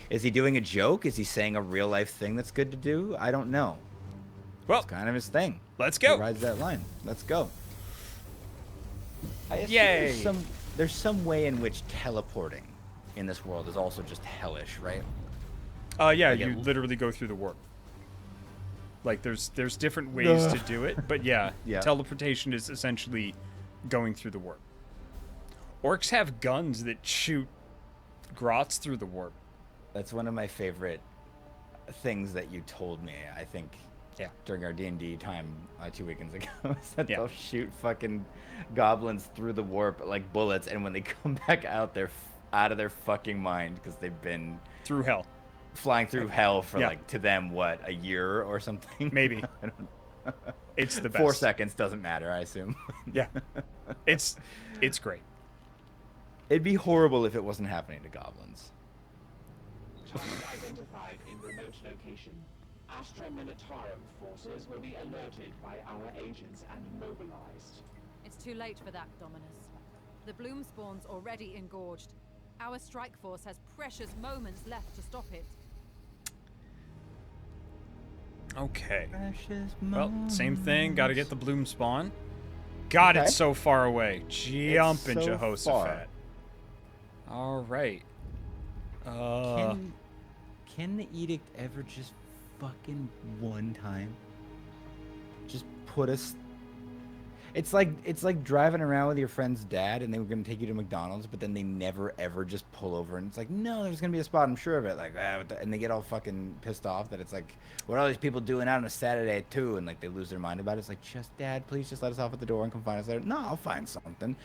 Is he doing a joke? Is he saying a real life thing that's good to do? I don't know. Well, It's kind of his thing. let's He go. rides that line. Let's go. I assume Yay. There's some way in which teleporting in this world is also just hellish, right? Yeah, Like you it- literally go through the warp. Like there's different ways to do it, but yeah, Yeah. teleportation is essentially going through the warp. Orcs have guns that shoot grots through the warp. That's one of my favorite things that you told me, I think, Yeah. during our D&D time 2 weekends ago, is that Yeah. they'll shoot fucking goblins through the warp like bullets, and when they come back out, they're out of their fucking mind because they've been Through hell. flying through hell for Yeah. like, to them, what, a year or something? Maybe. I don't- It's the best. 4 seconds doesn't matter, I assume. Yeah. It's great. It'd be horrible if it wasn't happening to goblins. Target identified in remote location. Astra Militarum forces will be alerted by our agents and mobilized. It's too late for that, Dominus. The bloom spawn's already engorged. Our strike force has precious moments left to stop it. Oh, Okay. Precious Well, same thing. Got to get the bloom spawn. God, Okay. it's so far away. Jumping so Jehoshaphat. far. All right. Can the edict ever just fucking one time just put us? It's like driving around with your friend's dad and they were gonna take you to McDonald's, but then they never ever just pull over and it's like, no, there's gonna be a spot, I'm sure of it. Like, and they get all fucking pissed off that it's like, what are all these people doing out on a Saturday at 2? And like they lose their mind about it. It's like, just dad, please just let us off at the door and come find us there. No, I'll find something.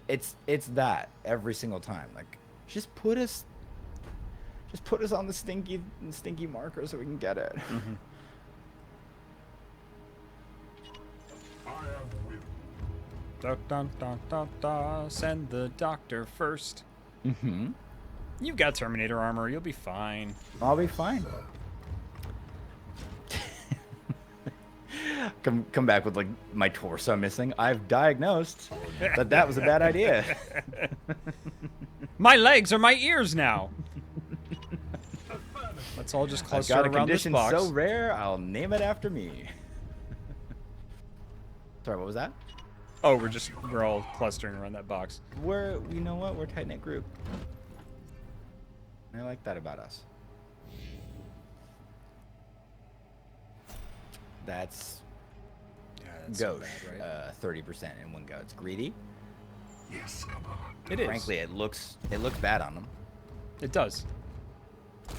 It's that every single time. Like, just put us on the stinky marker so we can get it. I am with Dun, dun, dun, dun, dun. Send the doctor first. Mm-hmm. You've got Terminator armor. You'll be fine. I'll be fine. Come back with like my torso missing. I've diagnosed that was a bad idea. My legs are my ears now. Let's all just I've cluster got a around this condition box. so rare, I'll name it after me. Sorry, what was that? Oh, we're all clustering around that box. You know what? We're a tight-knit group. I like that about us. that's so gauche, bad, right? 30% in one go. It's greedy. It is. Frankly, it looks bad on them. It does.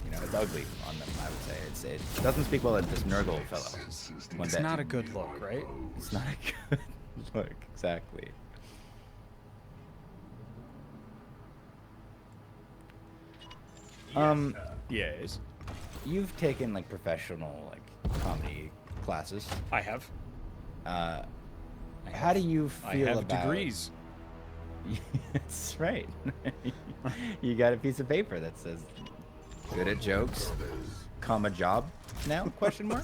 You know, it's ugly on them. I would say it doesn't speak well of this Nurgle fellow. It's not a good look, right? It's not a good look. Exactly. Yes. You've taken like professional like comedy classes. I have. How do you feel I have about degrees. That's right. You got a piece of paper that says good at jokes, comma job now? Question mark.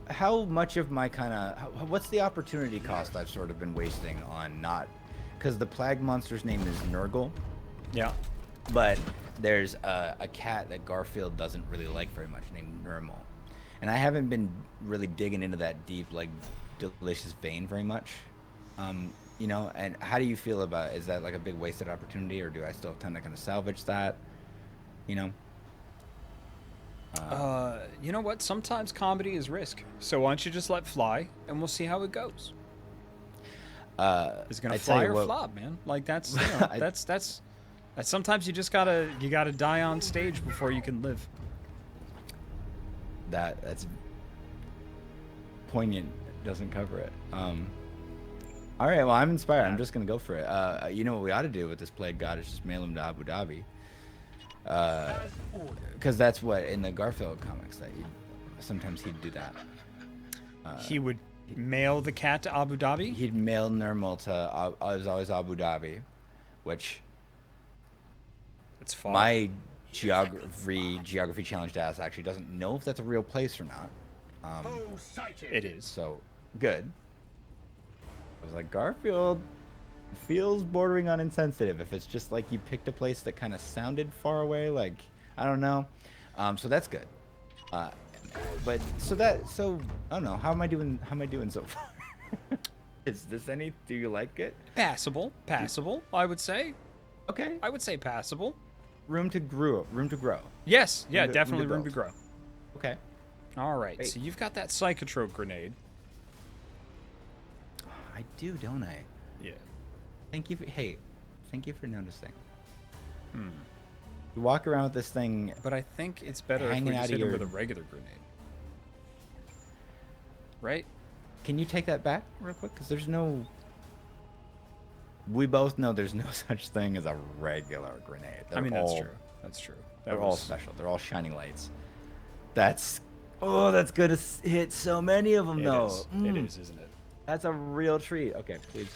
How much of my what's the opportunity cost I've sort of been wasting on not, because the plague monster's name is Nurgle, Yeah. but there's a cat that Garfield doesn't really like very much named Nermal, and I haven't been really digging into that deep like delicious vein very much. You know, and how do you feel about, is that like a big wasted opportunity, or do I still tend to kind of salvage that, you know? You know what? Sometimes comedy is risk. So why don't you just let fly, and we'll see how it goes. Is it gonna I tell fly you or what- flop, man? Like that's you know, that's sometimes you just gotta die on stage before you can live. That's poignant. Doesn't cover it. All right, well, I'm inspired. I'm just gonna go for it. You know what we ought to do with this plague god is just mail him to Abu Dhabi. Because that's what in the Garfield comics that sometimes he'd do that. He would mail the cat to Abu Dhabi. He'd mail Nirmal to it was always Abu Dhabi, which It's far. my geography challenged ass actually doesn't know if that's a real place or not. It is. So good. I was like, Garfield feels bordering on insensitive if it's just like you picked a place that kind of sounded far away, like I don't know. So that's good. But so I don't know. How am I doing so far? Is this any? Do you like it? Passable. I would say. Okay. I would say passable. Room to grow. Yes. Yeah. Room to Definitely room to build. grow. Okay. All right. Great. So you've got that psychotrope grenade. I do, don't I? Yeah. Thank you for noticing. You walk around with this thing. But I think it's better if Hanging we out just of hit him your- with a regular grenade. Right? Can you take that back real quick? Because there's no. We both know there's no such thing as a regular grenade. I mean, that's true. That's true. They're all special. They're all shining lights. That's good to hit so many of them, though. It is, isn't it? That's a real treat. Okay, please,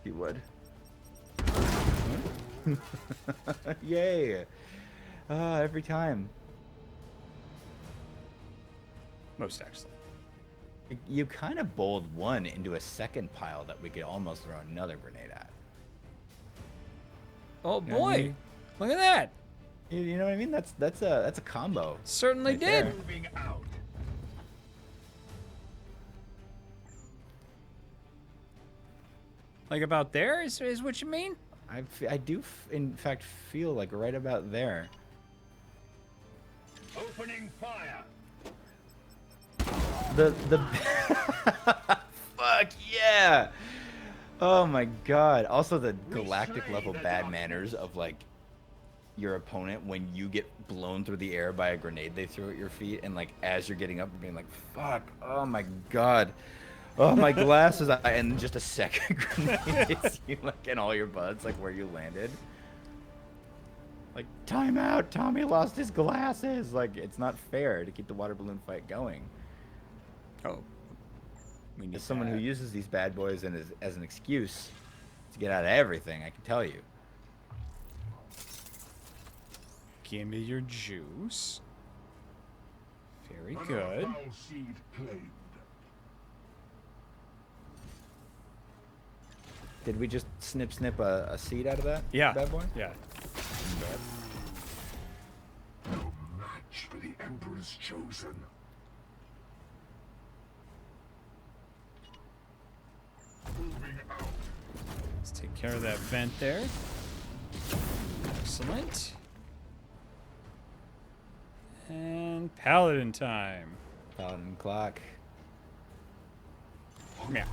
if you would. Yay! Every time. Most excellent. You kind of bowled one into a second pile that we could almost throw another grenade at. Oh You know what I boy! mean? Look at that! You know what I mean? That's a combo. Certainly right did. there. Moving out. Like about there is what you mean? I do in fact feel like right about there. Opening fire. The fuck yeah! Oh my god! Also the galactic level bad manners of like your opponent when you get blown through the air by a grenade they throw at your feet, and like as you're getting up, you're being like, "Fuck! Oh my god! Oh my glasses!" And just a second grenade hits you like in all your buds, like where you landed. Like, time out! Tommy lost his glasses. Like, it's not fair to keep the water balloon fight going. Oh. We need As someone who that. uses these bad boys as an excuse to get out of everything, I can tell you. Give me your juice. Very good. Foul seed claimed. Did we just snip a seed out of that? Yeah. Bad boy? Yeah. No match for the Emperor's chosen. Moving out. Let's take care of that vent there. Excellent. And paladin time. Paladin clock. Yeah.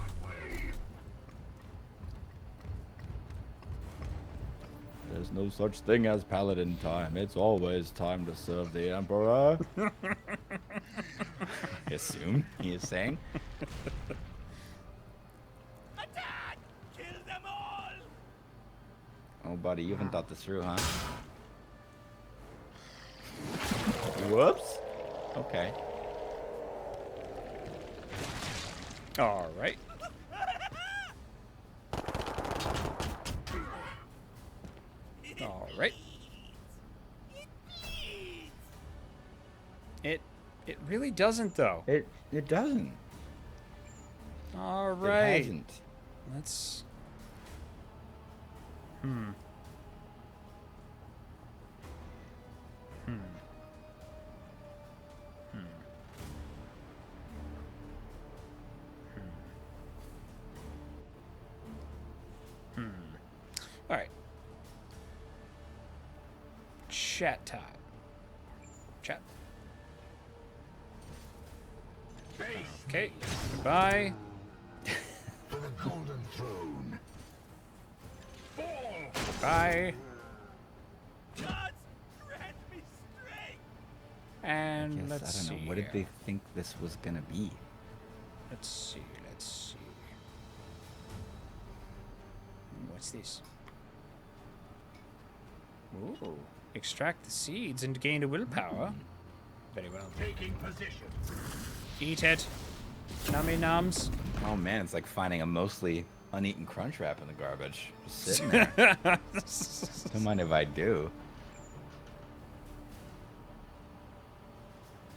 There's no such thing as paladin time. It's always time to serve the emperor. I assume he is saying. Attack! Kill them all! Oh, buddy, you haven't thought this through, huh? Whoops. Okay. All right. All right. It really doesn't though. It doesn't. All It right. hasn't. Let's. All right. Chat time. Chat. Okay. Goodbye. For the golden throne. Bye. Gods, grant me strength! And Yes, let's I don't see. know. What did here. they think this was gonna be? Let's see. Let's see. What's this? Ooh. Extract the seeds and gain a willpower. Very well. Taking position. Eat it. Nummy nums. Oh man, it's like finding a mostly uneaten crunch wrap in the garbage. Just sitting there. Don't mind if I do.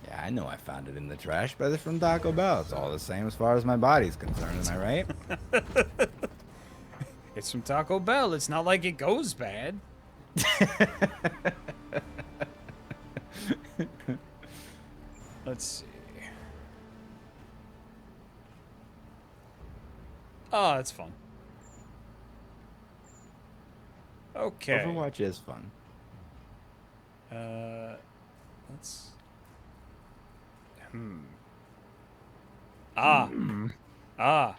Yeah, I know I found it in the trash, but it's from Taco Bell. It's all the same as far as my body's concerned, am I right? It's from Taco Bell. It's not like it goes bad. Let's see. Oh, that's fun. Okay. Overwatch is fun. Let's. Ah. Ah.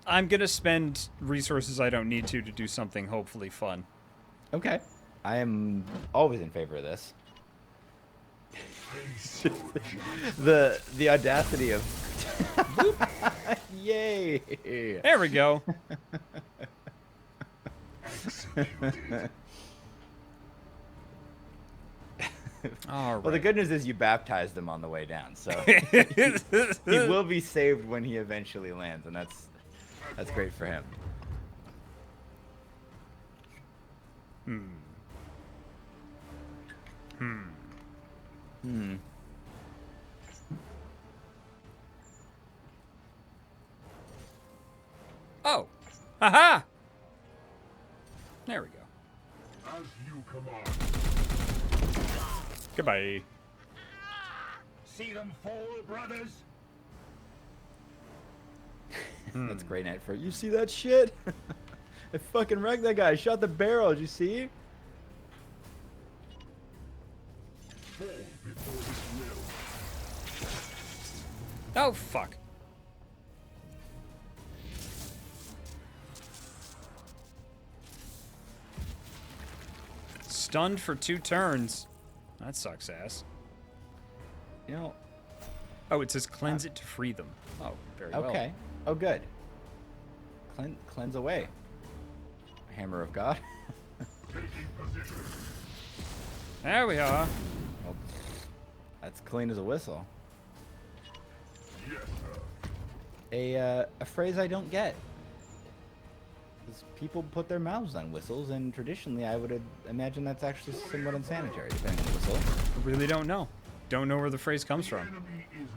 I'm gonna spend resources I don't need to do something hopefully fun. Okay. I am always in favor of this. the audacity of Yay! There we go. All right. Well, the good news is you baptized him on the way down, so he will be saved when he eventually lands, and that's great for him. Oh. Haha. There we go. As you command. Goodbye. See them fall, brothers. That's great night for you. See that shit? I fucking wrecked that guy. I shot the barrel. Did you see? Fall before this will. Oh, fuck. Stunned for 2 turns. That sucks ass. You know. Oh, it says cleanse it to free them. Oh, very well. Okay. Oh, good. Cleanse away. Hammer of God. There we are. Well, that's clean as a whistle. A phrase I don't get. Because people put their mouths on whistles, and traditionally I would imagine that's actually somewhat unsanitary, depending on the whistle. I really don't know. Don't know where the phrase comes from. Enemy is wounded.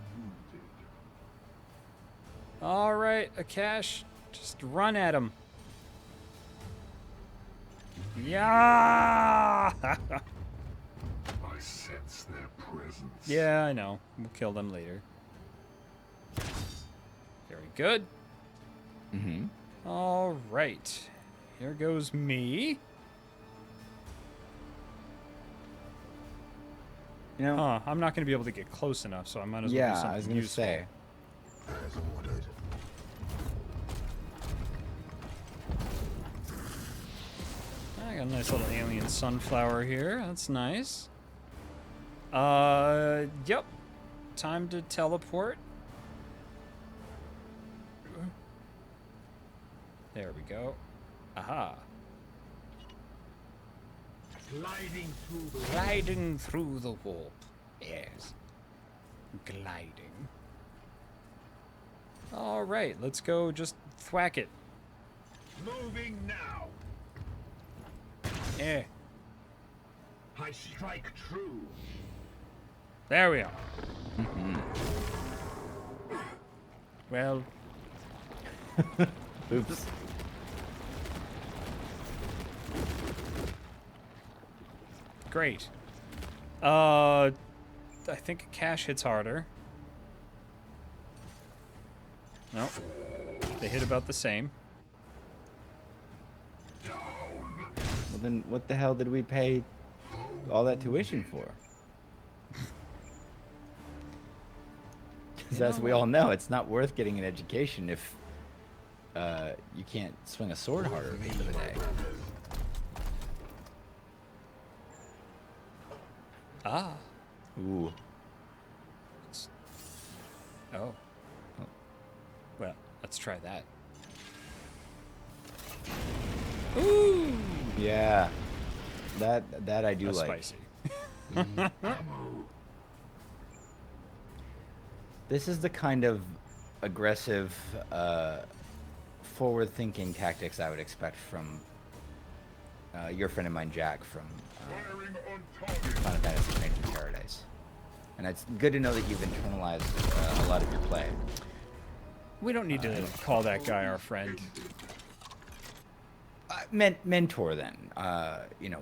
All right, Akash, just run at him. Yeah. I sense their presence. Yeah, I know. We'll kill them later. Very good. Mm-hmm. All right. Here goes me. You know? Huh, I'm not going to be able to get close enough, so I might as well do Yeah, something I was gonna useful. say. As ordered. I got a nice little alien sunflower here. That's nice. Yep. Time to teleport. There we go. Aha. Gliding through the warp. Yes. Gliding. All right, let's go just thwack it. Moving now. Eh. I strike true. There we are. Well, Oops. great. I think cash hits harder. Nope. They hit about the same. Well, then what the hell did we pay all that tuition for? Because as we all know, it's not worth getting an education if you can't swing a sword harder at the end of the day. Ah. Ooh. Oh. Well, let's try that. Ooh. Yeah. That I do That's like. spicy. This is the kind of aggressive, forward-thinking tactics I would expect from your friend of mine, Jack, from Final Fantasy Stranger in Paradise. And it's good to know that you've internalized a lot of your play. We don't need to call that guy our friend. Mentor, then. You know,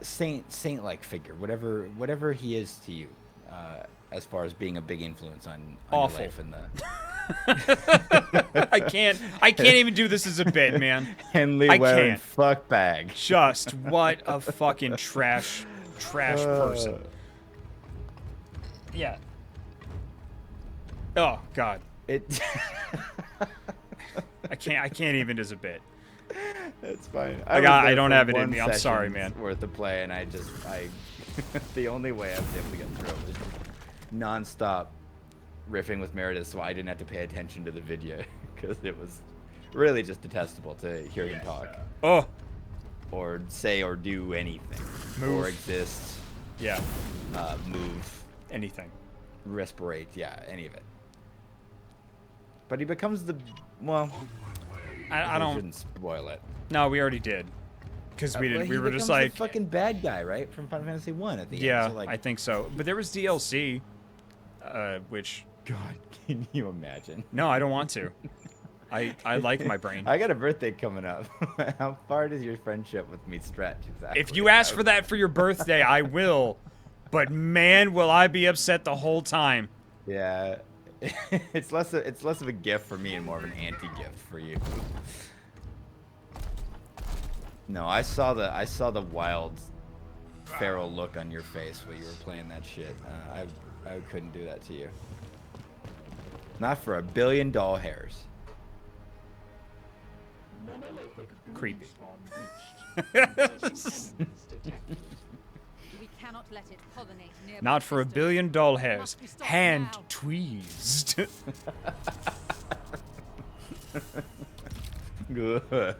saint-like figure, whatever he is to you, as far as being a big influence on your Awful. life and the. I can't even do this as a bit, man. Henley I wearing can't. fuck bag. Just what a fucking trash person. Yeah. Oh God. It. I can't even as a bit. It's fine. I don't have it in me. I'm sorry, man. Worth of play, and I the only way I was able to get through it was non-stop riffing with Meredith, so I didn't have to pay attention to the video because it was really just detestable to hear him talk Oh. or say or do anything Move. or exist, Yeah. move, Anything. respirate, yeah, any of it. But he becomes the I don't. shouldn't spoil it. No, we already did. Because we Well, didn't. he We were just becomes the like. fucking bad guy, right, from Final Fantasy 1 at the Yeah, end. So, like, I think so. But there was DLC, which. God, can you imagine? No, I don't want to. I like my brain. I got a birthday coming up. How far does your friendship with me stretch exactly? If you ask for that for your birthday, I will. But man, will I be upset the whole time. Yeah, it's less of a gift for me and more of an anti-gift for you. No, I saw the wild, feral look on your face when you were playing that shit. I couldn't do that to you. Not for $1 billion hairs. Creepy. We cannot let it pollinate nearby Not for $1 systems. billion It hairs. must be stopped Hand now. tweezed. Good.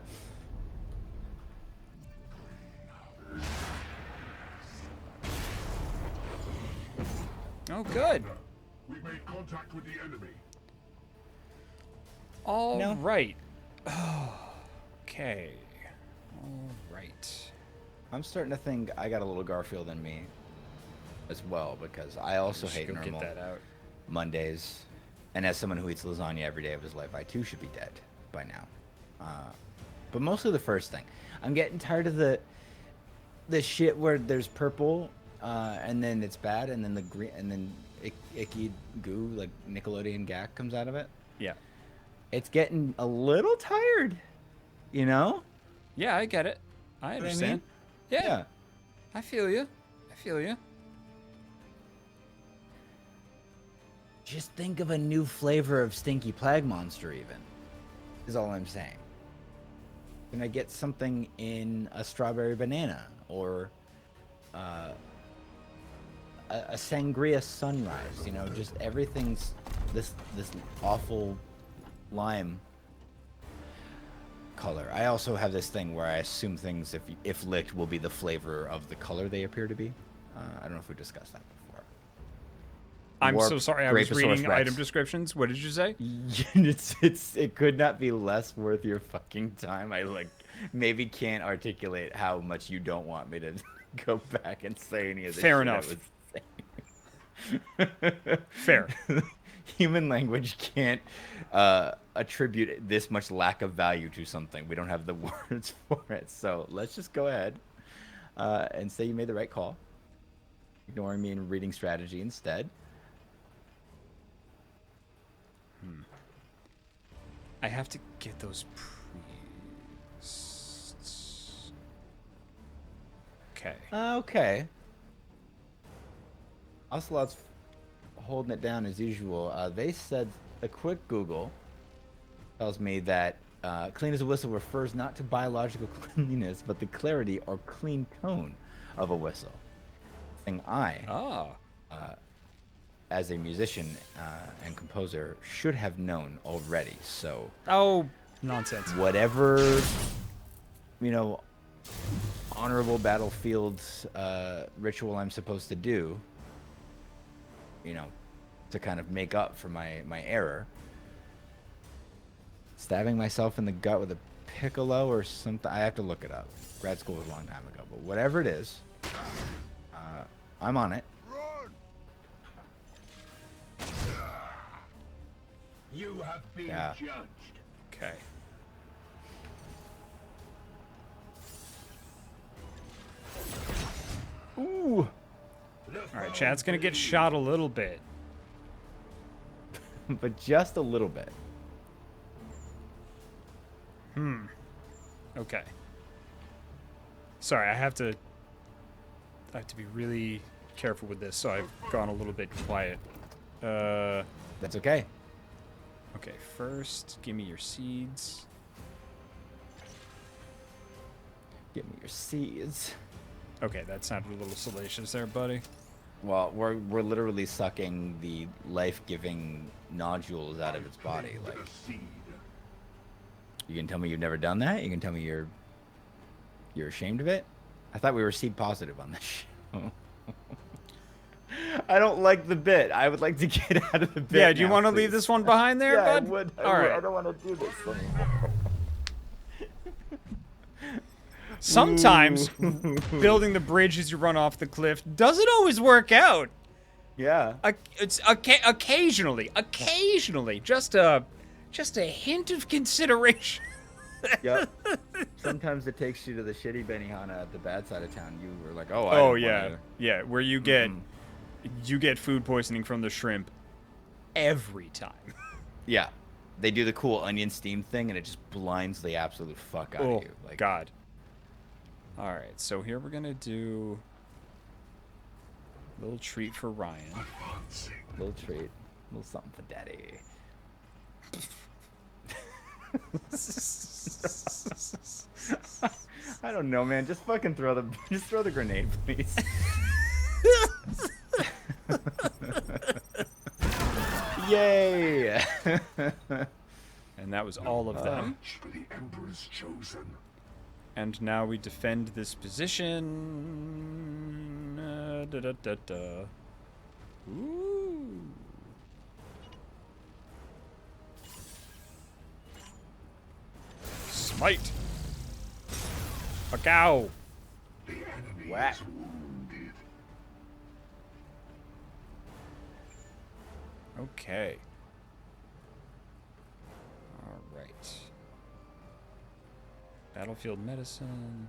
Oh, good. We made contact with the enemy. All No. right. Okay. All right. I'm starting to think I got a little Garfield in me as well because I also Should hate go normal get that out. Mondays. And as someone who eats lasagna every day of his life, I too should be dead by now. But mostly the first thing. I'm getting tired of the shit where there's purple and then it's bad and then the green and then icky goo like Nickelodeon gack comes out of it. Yeah. It's getting a little tired, you know? Yeah, I get it. I what I understand. mean? Yeah, Yeah. I feel you. I feel you. Just think of a new flavor of stinky plague monster, even. Is all I'm saying. Can I get something in a strawberry banana or a sangria sunrise? You know, just everything's this awful lime color. I also have this thing where I assume things, if licked, will be the flavor of the color they appear to be. I don't know if we discussed that before. I'm Warp, so sorry. I was Graposaurus reading Rex. item descriptions. What did you say? It could not be less worth your fucking time. I maybe can't articulate how much you don't want me to go back and say any of this. Fair shit enough. I was saying. Fair. Human language can't attribute this much lack of value to something. We don't have the words for it. So let's just go ahead and say you made the right call, ignoring me and reading strategy instead. I have to get those priests. Okay. Okay. Ocelot's holding it down as usual. They said a quick Google tells me that clean as a whistle refers not to biological cleanliness, but the clarity or clean tone of a whistle. Thing as a musician and composer, should have known already. So, Oh, nonsense. whatever, honorable battlefield ritual I'm supposed to do, to kind of make up for my error, stabbing myself in the gut with a piccolo or something. I have to look it up. Grad school was a long time ago, but whatever it is, I'm on it. You have been judged. Okay. Ooh. All right, chat's gonna get shot a little bit. But just a little bit. Okay. Sorry, I have to be really careful with this, so I've gone a little bit quiet. That's okay. Okay, first, give me your seeds. Give me your seeds. Okay, that sounded a little salacious there, buddy. Well, we're literally sucking the life-giving nodules out of its body. Like, you can tell me you've never done that? You can tell me you're ashamed of it? I thought we were seed positive on this show. I don't like the bit. I would like to get out of the bit. Yeah, do you now, want to please. leave this one behind there, Yeah, bud? I would. All right. I don't want to do this anymore. Sometimes building the bridge as you run off the cliff doesn't always work out. Yeah. It's occasionally, just a hint of consideration. Yep. Sometimes it takes you to the shitty Benihana at the bad side of town. You were like, oh, Oh didn't yeah, wanna... yeah. Where you get food poisoning from the shrimp every time. Yeah. They do the cool onion steam thing, and it just blinds the absolute fuck out Oh of you. Like, God. All right, so here we're gonna do a little treat for Ryan. little treat, little something for Daddy. I don't know, man. Just fucking throw the grenade, please. Yay! And that was all of them. For the Emperor's chosen. And now we defend this position. Ooh. Smite. A cow. The enemy Whack. is wounded. Okay. All right. Battlefield medicine.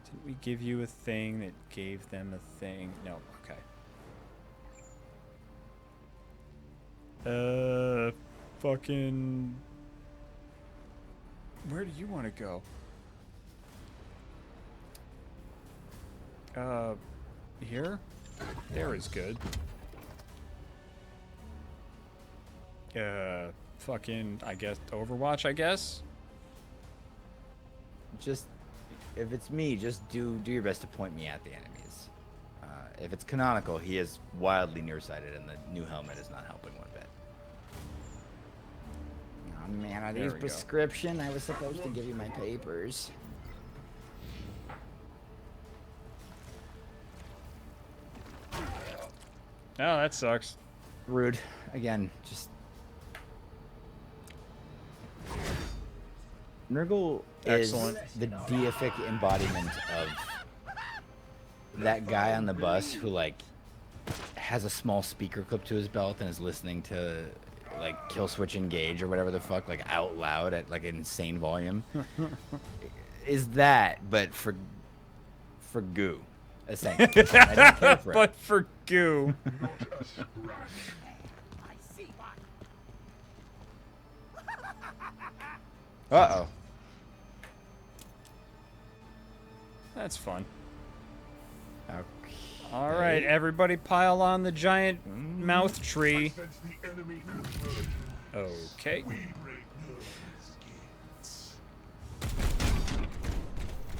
Didn't we give you a thing that gave them a thing? No. Okay. Fucking. Where do you want to go? here. There is good. Fucking, I guess, Overwatch, I guess? Just, if it's me, just do your best to point me at the enemies. If it's canonical, he is wildly nearsighted, and the new helmet is not helping one bit. Oh man, are There these we go. prescription? I was supposed to give you my papers. Oh, that sucks. Rude. Again, just... Nurgle Excellent. is the deific embodiment of that guy on the bus who, like, has a small speaker clip to his belt and is listening to, like, Kill Switch Engage or whatever the fuck, like, out loud at, like, an insane volume. Is that, but for goo, essentially. I don't care for it. But for goo. Not as rash. I see one. Uh-oh. That's fun. Okay. All right, everybody pile on the giant mouth tree. Sense the enemy conversion. Okay. We break Nurgle's gates.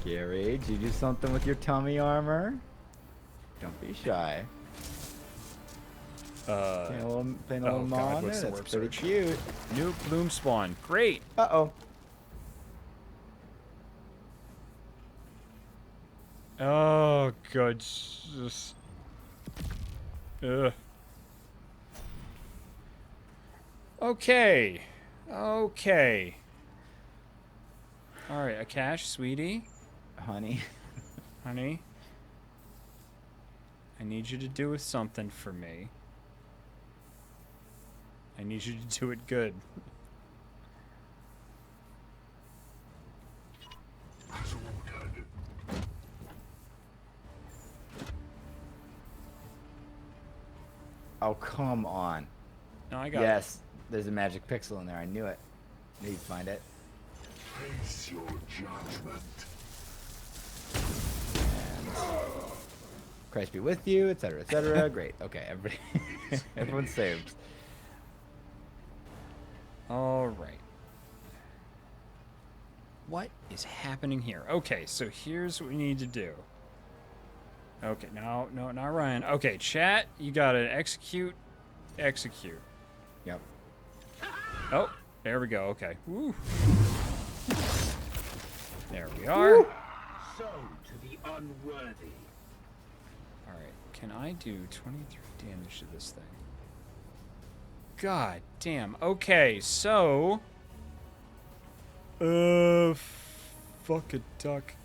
Gary, did you do something with your tummy armor? Don't be shy. Playing a little oh mom God, on what's it. the That's warp pretty surge? cute. New bloom spawn. Great. Uh-oh. Oh, good. Just... Ugh. Okay. Okay. All right, Akash, sweetie, Honey. honey. I need you to do something for me. I need you to do it good. As ordered. Oh, come on. No, I got it. Yes, there's a magic pixel in there. I knew it. Knew you'd find it. Face your judgment. Christ be with you, etc., etc. Great. Okay, everybody, everyone's saved. All right. What is happening here? Okay, so here's what we need to do. Okay, no, not Ryan. Okay, chat, you gotta execute. Yep. Oh, there we go. Okay. Woo. There we are. So to the unworthy. All right. Can I do 23 damage to this thing? God damn. Okay, so. Fuck a duck.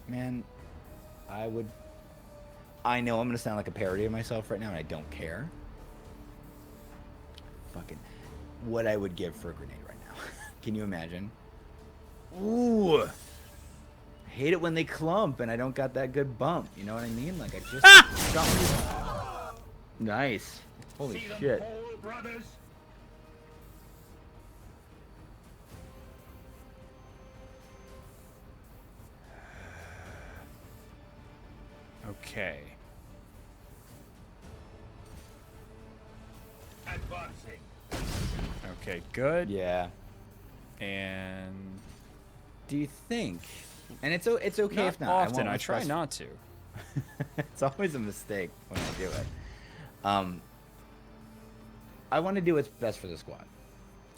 Man, I know I'm gonna sound like a parody of myself right now, and I don't care. Fucking, what I would give for a grenade right now. Can you imagine? Ooh. I hate it when they clump and I don't got that good bump. You know what I mean? Like I just jumped. Nice. Holy See them shit. fall, brothers? Okay. Advancing. Okay, good. Yeah. And Do you think? And it's okay not if not. often. won't I try express- not to. It's always a mistake when I do it. I want to do what's best for the squad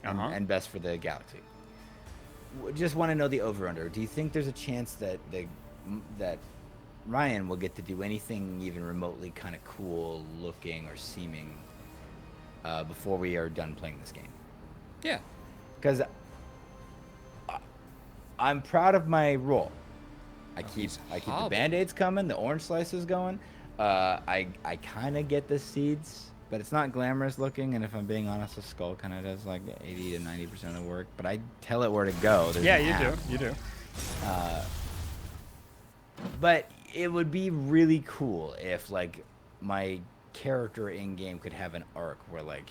and best for the galaxy. Just want to know the over/under. Do you think there's a chance that that Ryan will get to do anything even remotely kind of cool looking or seeming before we are done playing this game? Yeah. Because I'm proud of my role. I keep the hobble. band-aids coming, the orange slices going. I kind of get the seeds, but it's not glamorous looking. And if I'm being honest, the skull kind of does like 80 to 90% of the work. But I tell it where to go. There's Yeah, an you app. do. You do. But it would be really cool if like my character in game could have an arc where like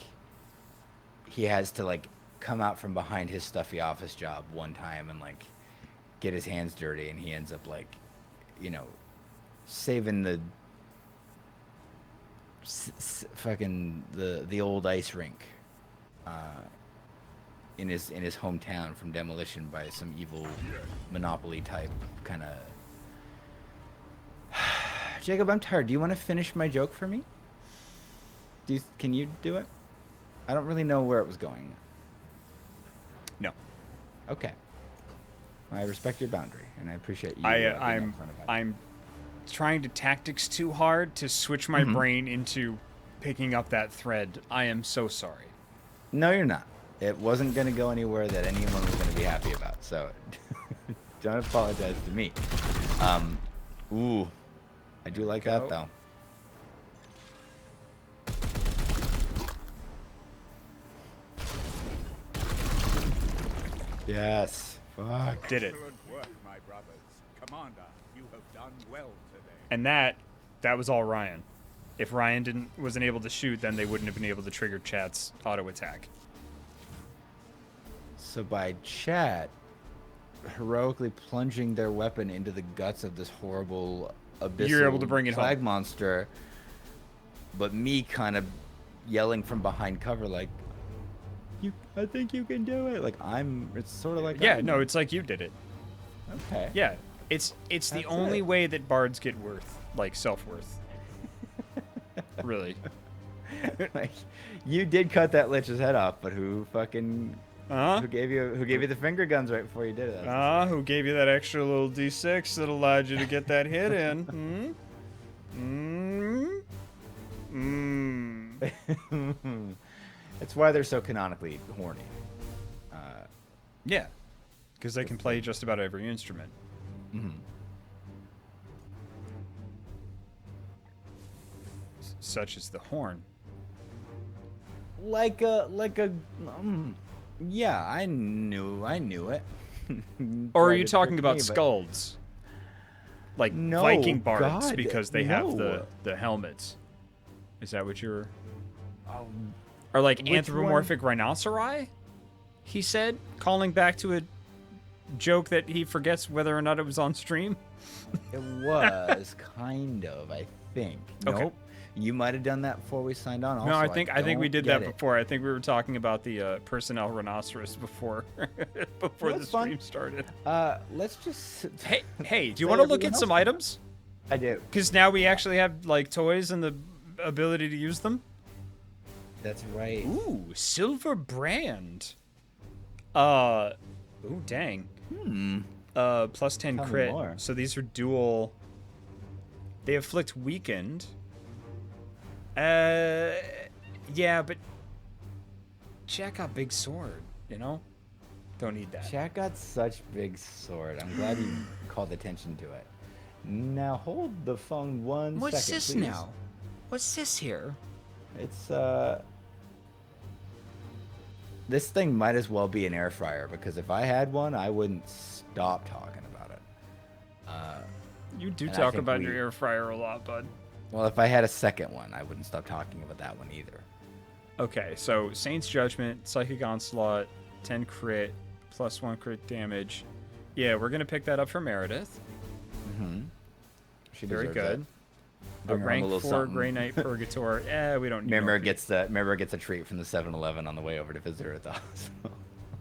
he has to like come out from behind his stuffy office job one time and like get his hands dirty, and he ends up like, you know, saving the fucking the old ice rink in his hometown from demolition by some evil Monopoly type kind of. Jacob, I'm tired. Do you want to finish my joke for me? Can you do it? I don't really know where it was going. No. Okay. I respect your boundary, and I appreciate you. Being upfront about it. I'm trying to tactics too hard to switch my brain into picking up that thread. I am so sorry. No, you're not. It wasn't going to go anywhere that anyone was going to be happy about, so don't apologize to me. Ooh, I do like that, though. Yes. Fuck. Did it. Excellent work, my brothers. Commander, you have done well today. And that was all Ryan. If Ryan wasn't able to shoot, then they wouldn't have been able to trigger Chat's auto attack. So by Chat heroically plunging their weapon into the guts of this horrible abyssal You're able to bring it flag home. monster, but me kind of yelling from behind cover like, I think you can do it. Like it's sort of like Yeah, no, it's like you did it. okay. Yeah, it's the That's only it. way that bards get self-worth. Really. Like, you did cut that lich's head off, but who fucking Huh? who gave you the finger guns right before you did it? Who gave you that extra little D6 that allowed you to get that hit in? That's why they're so canonically horny. Yeah, because they can play just about every instrument. Such as the horn. Yeah, I knew it. Or are Tried you to talking trick about me, but- skulls? Like No, Viking bards, God, because they have no. the helmets. Is that what you're... Oh, Or like Which anthropomorphic rhinoceri? He said, calling back to a joke that he forgets whether or not it was on stream. it was kind of, I think. Okay. Nope. You might have done that before we signed on. Also, No, I think we don't did get that it. before. I think we were talking about the personnel rhinoceros before before No, the it's fun. stream started. Let's just. Hey, do you Say want to look everyone at some else. items? I do. Because now we actually have like toys and the ability to use them. That's right. Ooh, silver brand. Ooh, dang. Plus 10 Tell me crit. more. So these are dual. They afflict weakened. Yeah, but Jack got big sword, you know? Don't need that. Jack got such big sword. I'm glad you called attention to it. Now hold the phone one What's second, this please. now? What's this here? It's this thing might as well be an air fryer, because if I had one, I wouldn't stop talking about it. You do And I talk think about we- your air fryer a lot, bud. Well, if I had a second one, I wouldn't stop talking about that one either. Okay, so Saint's Judgment, Psychic Onslaught, 10 crit, plus 1 crit damage. Yeah, we're gonna pick that up for Meredith. She Very deserves good. it. A Bring her home rank a little 4 something. Grey Knight Purgator. We don't need Remember no gets a treat from the 7-Eleven on the way over to visit her at the hospital.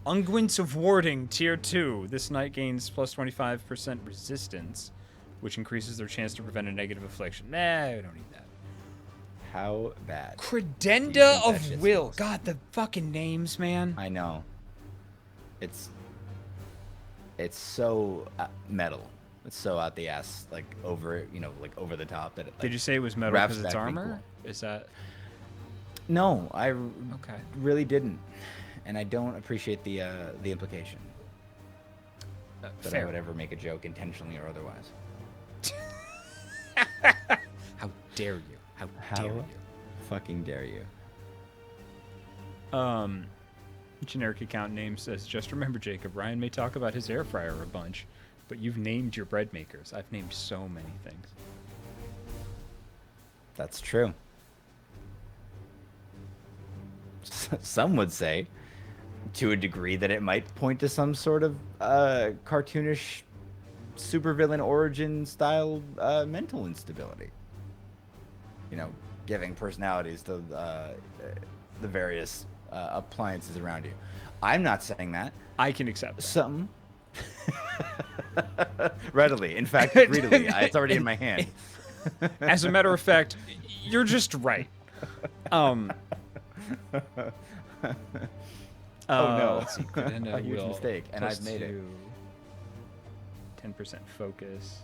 Unguents of Warding, Tier 2. This knight gains plus 25% resistance, which increases their chance to prevent a negative affliction. We don't need that. How bad? Credenda think that of shit's Will. supposed- God, the fucking names, man. I know. It's so metal. It's so out the ass, like over, like over the top that it. Like, Did you say it was metal wraps because it's back being armor? Is that... No, I Okay. really didn't, and I don't appreciate the implication that I fair. would ever make a joke intentionally or otherwise. How dare you? How dare How you? fucking dare you? Generic account name says, just remember, Jacob, Ryan may talk about his air fryer a bunch, but you've named your bread makers. I've named so many things. That's true. Some would say to a degree that it might point to some sort of cartoonish supervillain origin style mental instability. You know, giving personalities to the various appliances around you. I'm not saying that. I can accept that. Something. Readily. In fact, greedily. It's already in my hand. As a matter of fact, you're just right. Oh no. Let's see. A huge mistake, and I've made it. 10% focus.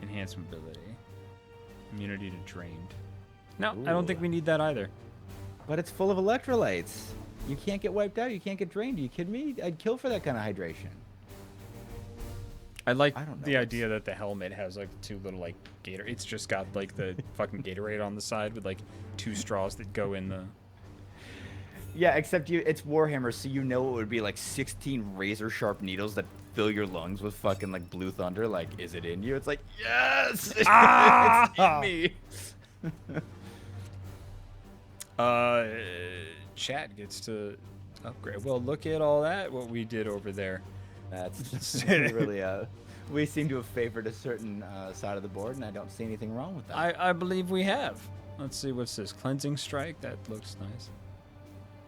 Enhanced mobility. Immunity to drained. No, I don't think we need that either. But it's full of electrolytes. You can't get wiped out. You can't get drained. Are you kidding me? I'd kill for that kind of hydration. I like I don't know, the idea that the helmet has like two little like Gator. It's just got like the fucking Gatorade on the side with like two straws that go in the. Yeah, except it's Warhammer, so you know it would be like 16 razor sharp needles that fill your lungs with fucking like blue thunder. Like, is it in you? It's like, yes, Ah! it's in me. Chat gets to upgrade. Well, look at all that what we did over there. That's really we seem to have favored a certain side of the board, and I don't see anything wrong with that. I believe we have. Let's see what's this cleansing strike. That looks nice.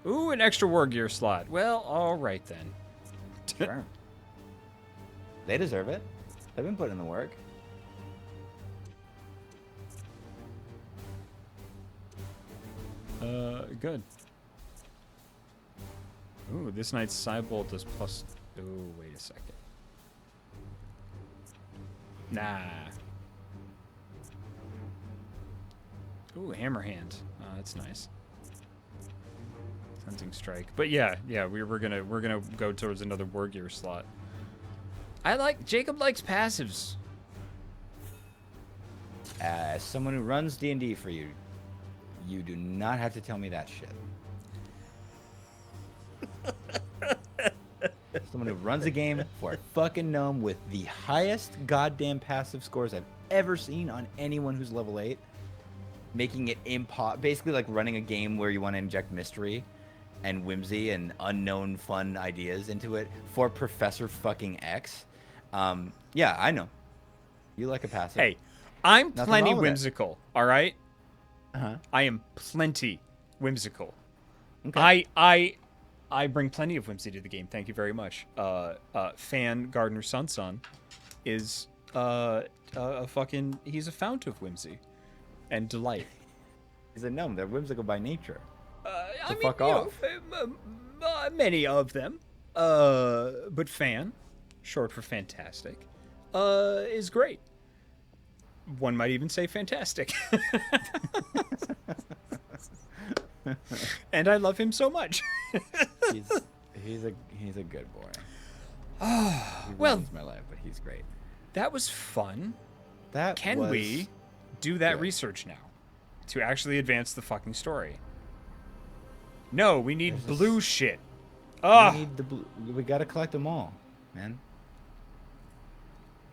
Ooh, an extra war gear slot. Well, all right then. Sure. They deserve it. They've been putting in the work. Good. Ooh, this knight's sidebolt does plus. Oh, wait a second. Nah. Ooh, hammer hand. Oh, that's nice. Cleansing strike. But yeah, we're gonna go towards another war gear slot. Jacob likes passives. As someone who runs D&D for you, you do not have to tell me that shit. Someone who runs a game for a fucking gnome with the highest goddamn passive scores I've ever seen on anyone who's level 8, making it basically like running a game where you want to inject mystery and whimsy and unknown fun ideas into it for Professor fucking X. Yeah, I know. You like a passive. Hey, I'm Nothing plenty wrong with it. whimsical, all right? Uh-huh. I am plenty whimsical. Okay. I bring plenty of whimsy to the game. Thank you very much. Fan Gardner Sun is he's a fount of whimsy and delight. He's a gnome. They're whimsical by nature. I mean, fuck you off. know, many of them. But fan, short for fantastic, is great. One might even say fantastic. And I love him so much. he's a good boy. He Well, ruins my life, but he's great. that was fun. Can was we do that good. research now to actually advance the fucking story? No, we need blue shit. We Ugh. need the blue. We gotta collect them all, man.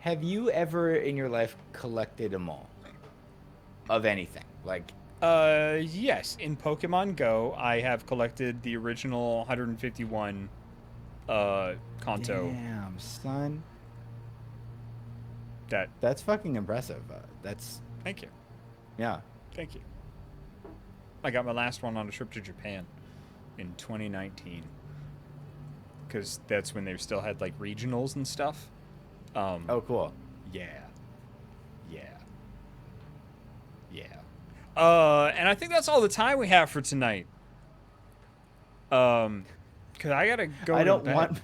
Have you ever in your life collected them all? Of anything, like Yes. In Pokemon Go, I have collected the original 151 Kanto. damn son, That's fucking impressive. That's thank you. yeah. Thank you. I got my last one on a trip to Japan in 2019. Because that's when they still had like regionals and stuff. Oh, cool. Yeah. And I think that's all the time we have for tonight. Because I gotta go. I don't to bed. want.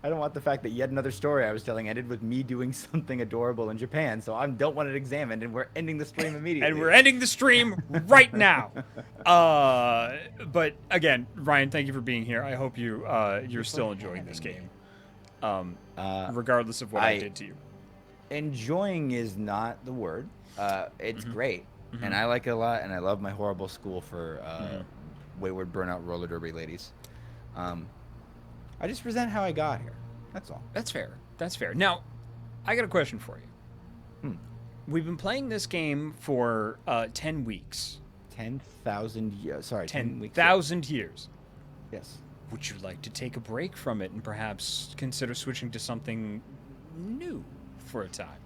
I don't want the fact that yet another story I was telling ended with me doing something adorable in Japan, so I don't want it examined, and we're ending the stream immediately. And we're ending the stream right now. But again, Ryan, thank you for being here. I hope you're still enjoying this game, regardless of what I did to you. Enjoying is not the word. It's great, and I like it a lot, and I love my horrible school for wayward burnout roller derby ladies. I just resent how I got here. That's all. That's fair. Now, I got a question for you. We've been playing this game for 10 weeks. 10,000 years. Sorry, 10 weeks. 10,000 years. Yes. Would you like to take a break from it and perhaps consider switching to something new for a time?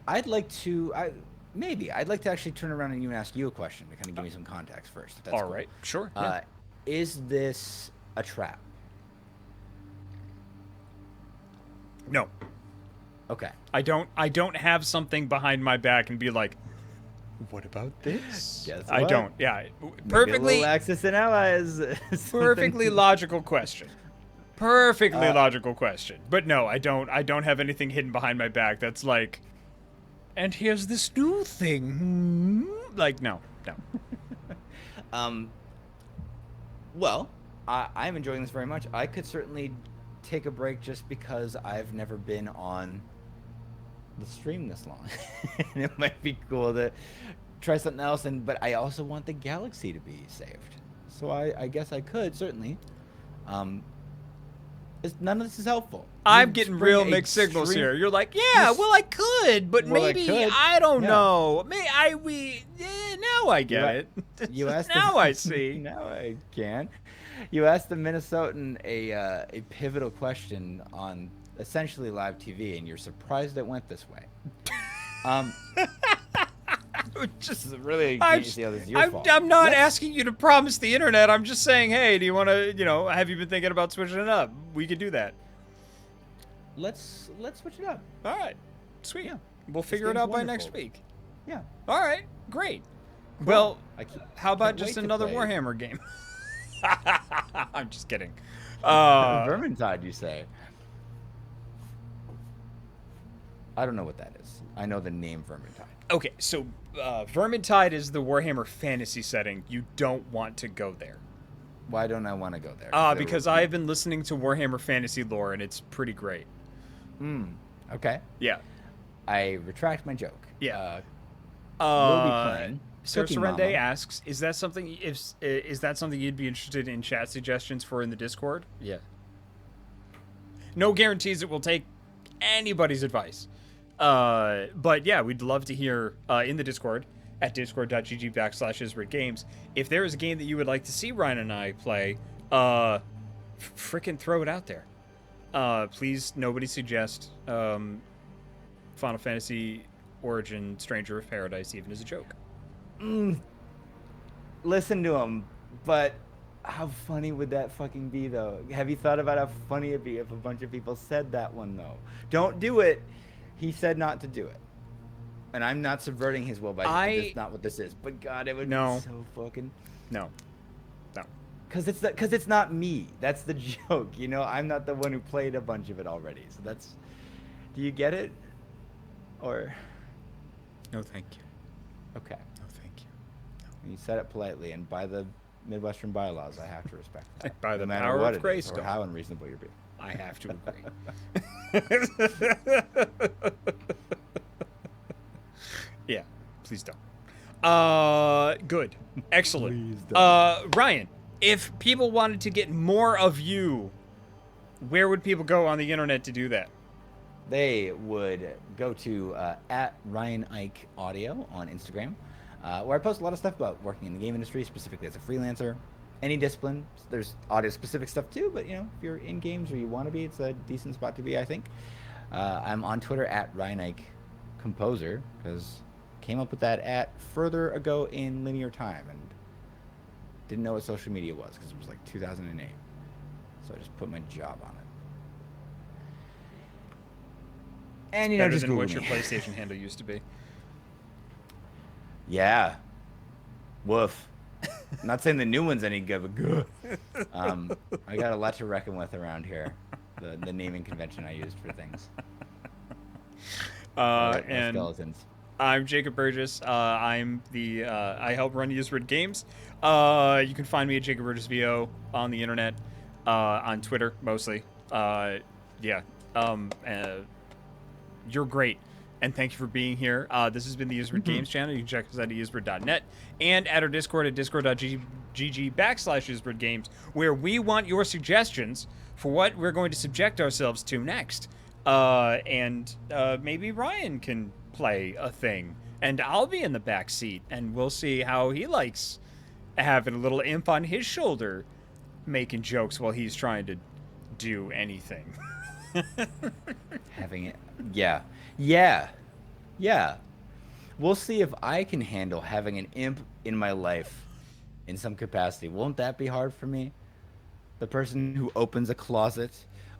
I'd like to. I'd like to actually turn around and ask you a question to kind of give me some context first. If that's All cool. right, sure. Yeah. Is this a trap? No, Okay. I don't have something behind my back and be like, what about this? Guess I what? don't. Yeah, Maybe a perfectly, little Axis and Allies. perfectly logical question. Perfectly logical question. But no, I don't have anything hidden behind my back that's like, and here's this new thing. Like, no. Well, I'm enjoying this very much. I could certainly take a break just because I've never been on the stream this long. And it might be cool to try something else. But I also want the galaxy to be saved. So I guess I could, certainly. None of this is helpful. I'm You getting spring real a mixed signals stream- here. You're like, yeah, well, I could, but Well, I maybe could. I don't Yeah. know. Now I get it. You asked now the- I see. Now I can. You asked the Minnesotan a pivotal question on essentially live TV, and you're surprised it went this way. This is really I'm, this is your fault. I'm not Let's- asking you to promise the internet. I'm just saying, hey, do you want to, have you been thinking about switching it up? We could do that. Let's switch it up. All right. Sweet. Yeah. We'll figure it game's out by next wonderful. week. Yeah. All right. Great. Well, how about can't just wait to another play. Warhammer game? I'm just kidding. Vermintide, you say? I don't know what that is. I know the name Vermintide. Okay, so Vermintide is the Warhammer fantasy setting. You don't want to go there. Why don't I want to go there? Because I've been listening to Warhammer fantasy lore, and it's pretty great. Okay. Yeah. I retract my joke. Yeah. We'll be playing. Sir Cookie Serende Mama. asks, is that something you'd be interested in chat suggestions for in the Discord? Yeah. No guarantees it will take anybody's advice. But yeah, we'd love to hear in the Discord at discord.gg/IsRedGames. If there is a game that you would like to see Ryan and I play, frickin' throw it out there. Please, nobody suggest Final Fantasy Origin Stranger of Paradise even as a joke. Listen to him, but how funny would that fucking be, though? Have you thought about how funny it'd be if a bunch of people said that one, though? Don't do it. He said not to do it. And I'm not subverting his will by that's not what this is. But God, it would be so fucking... No. Because it's not me. That's the joke, I'm not the one who played a bunch of it already. So that's... Do you get it? Or... No, thank you. Okay. No, thank you. You said it politely, and by the Midwestern bylaws, I have to respect that. By the no matter power what of it is, or Greystone. how unreasonable you're being. I have to agree. Yeah, please don't. Good. Excellent. Ryan, if people wanted to get more of you, where would people go on the internet to do that? They would go to at Ryan Ike Audio on Instagram, where I post a lot of stuff about working in the game industry, specifically as a freelancer. Any discipline, there's audio-specific stuff too, but if you're in games or you want to be, it's a decent spot to be, I think. I'm on Twitter at Ryan Ike Composer, because came up with that at further ago in linear time and didn't know what social media was because it was like 2008. So I just put my job on it. And Better just than what Google your me. PlayStation handle used to be. Yeah. Woof. I'm not saying the new one's any good, but good. I got a lot to reckon with around here. The naming convention I used for things. And skeletons. I'm Jacob Burgess. I'm the I help run Usred Games. You can find me at Jacob Burgess VO on the internet, on Twitter mostly. Yeah. You're great, and thank you for being here. This has been the Usred Games channel. You can check us out at usred.net and at our Discord at discord.gg/Usred Games, where we want your suggestions for what we're going to subject ourselves to next. And maybe Ryan can play a thing and I'll be in the back seat, and we'll see how he likes having a little imp on his shoulder, making jokes while he's trying to do anything. Having it. Yeah. Yeah. Yeah. We'll see if I can handle having an imp in my life in some capacity. Won't that be hard for me? The person who opens a closet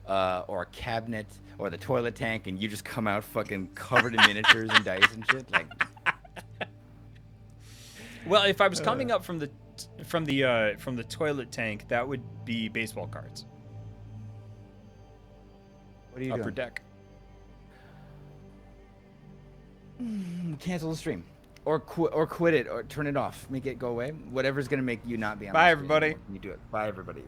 or a cabinet or the toilet tank and you just come out fucking covered in miniatures and dice and shit. Like, Well, if I was coming up from the toilet tank, that would be baseball cards. what are you Upper doing? deck. Cancel the stream. Or quit it or turn it off. Make it go away. Whatever's gonna make you not be on Bye, my screen everybody. anymore. You do it. Bye, everybody.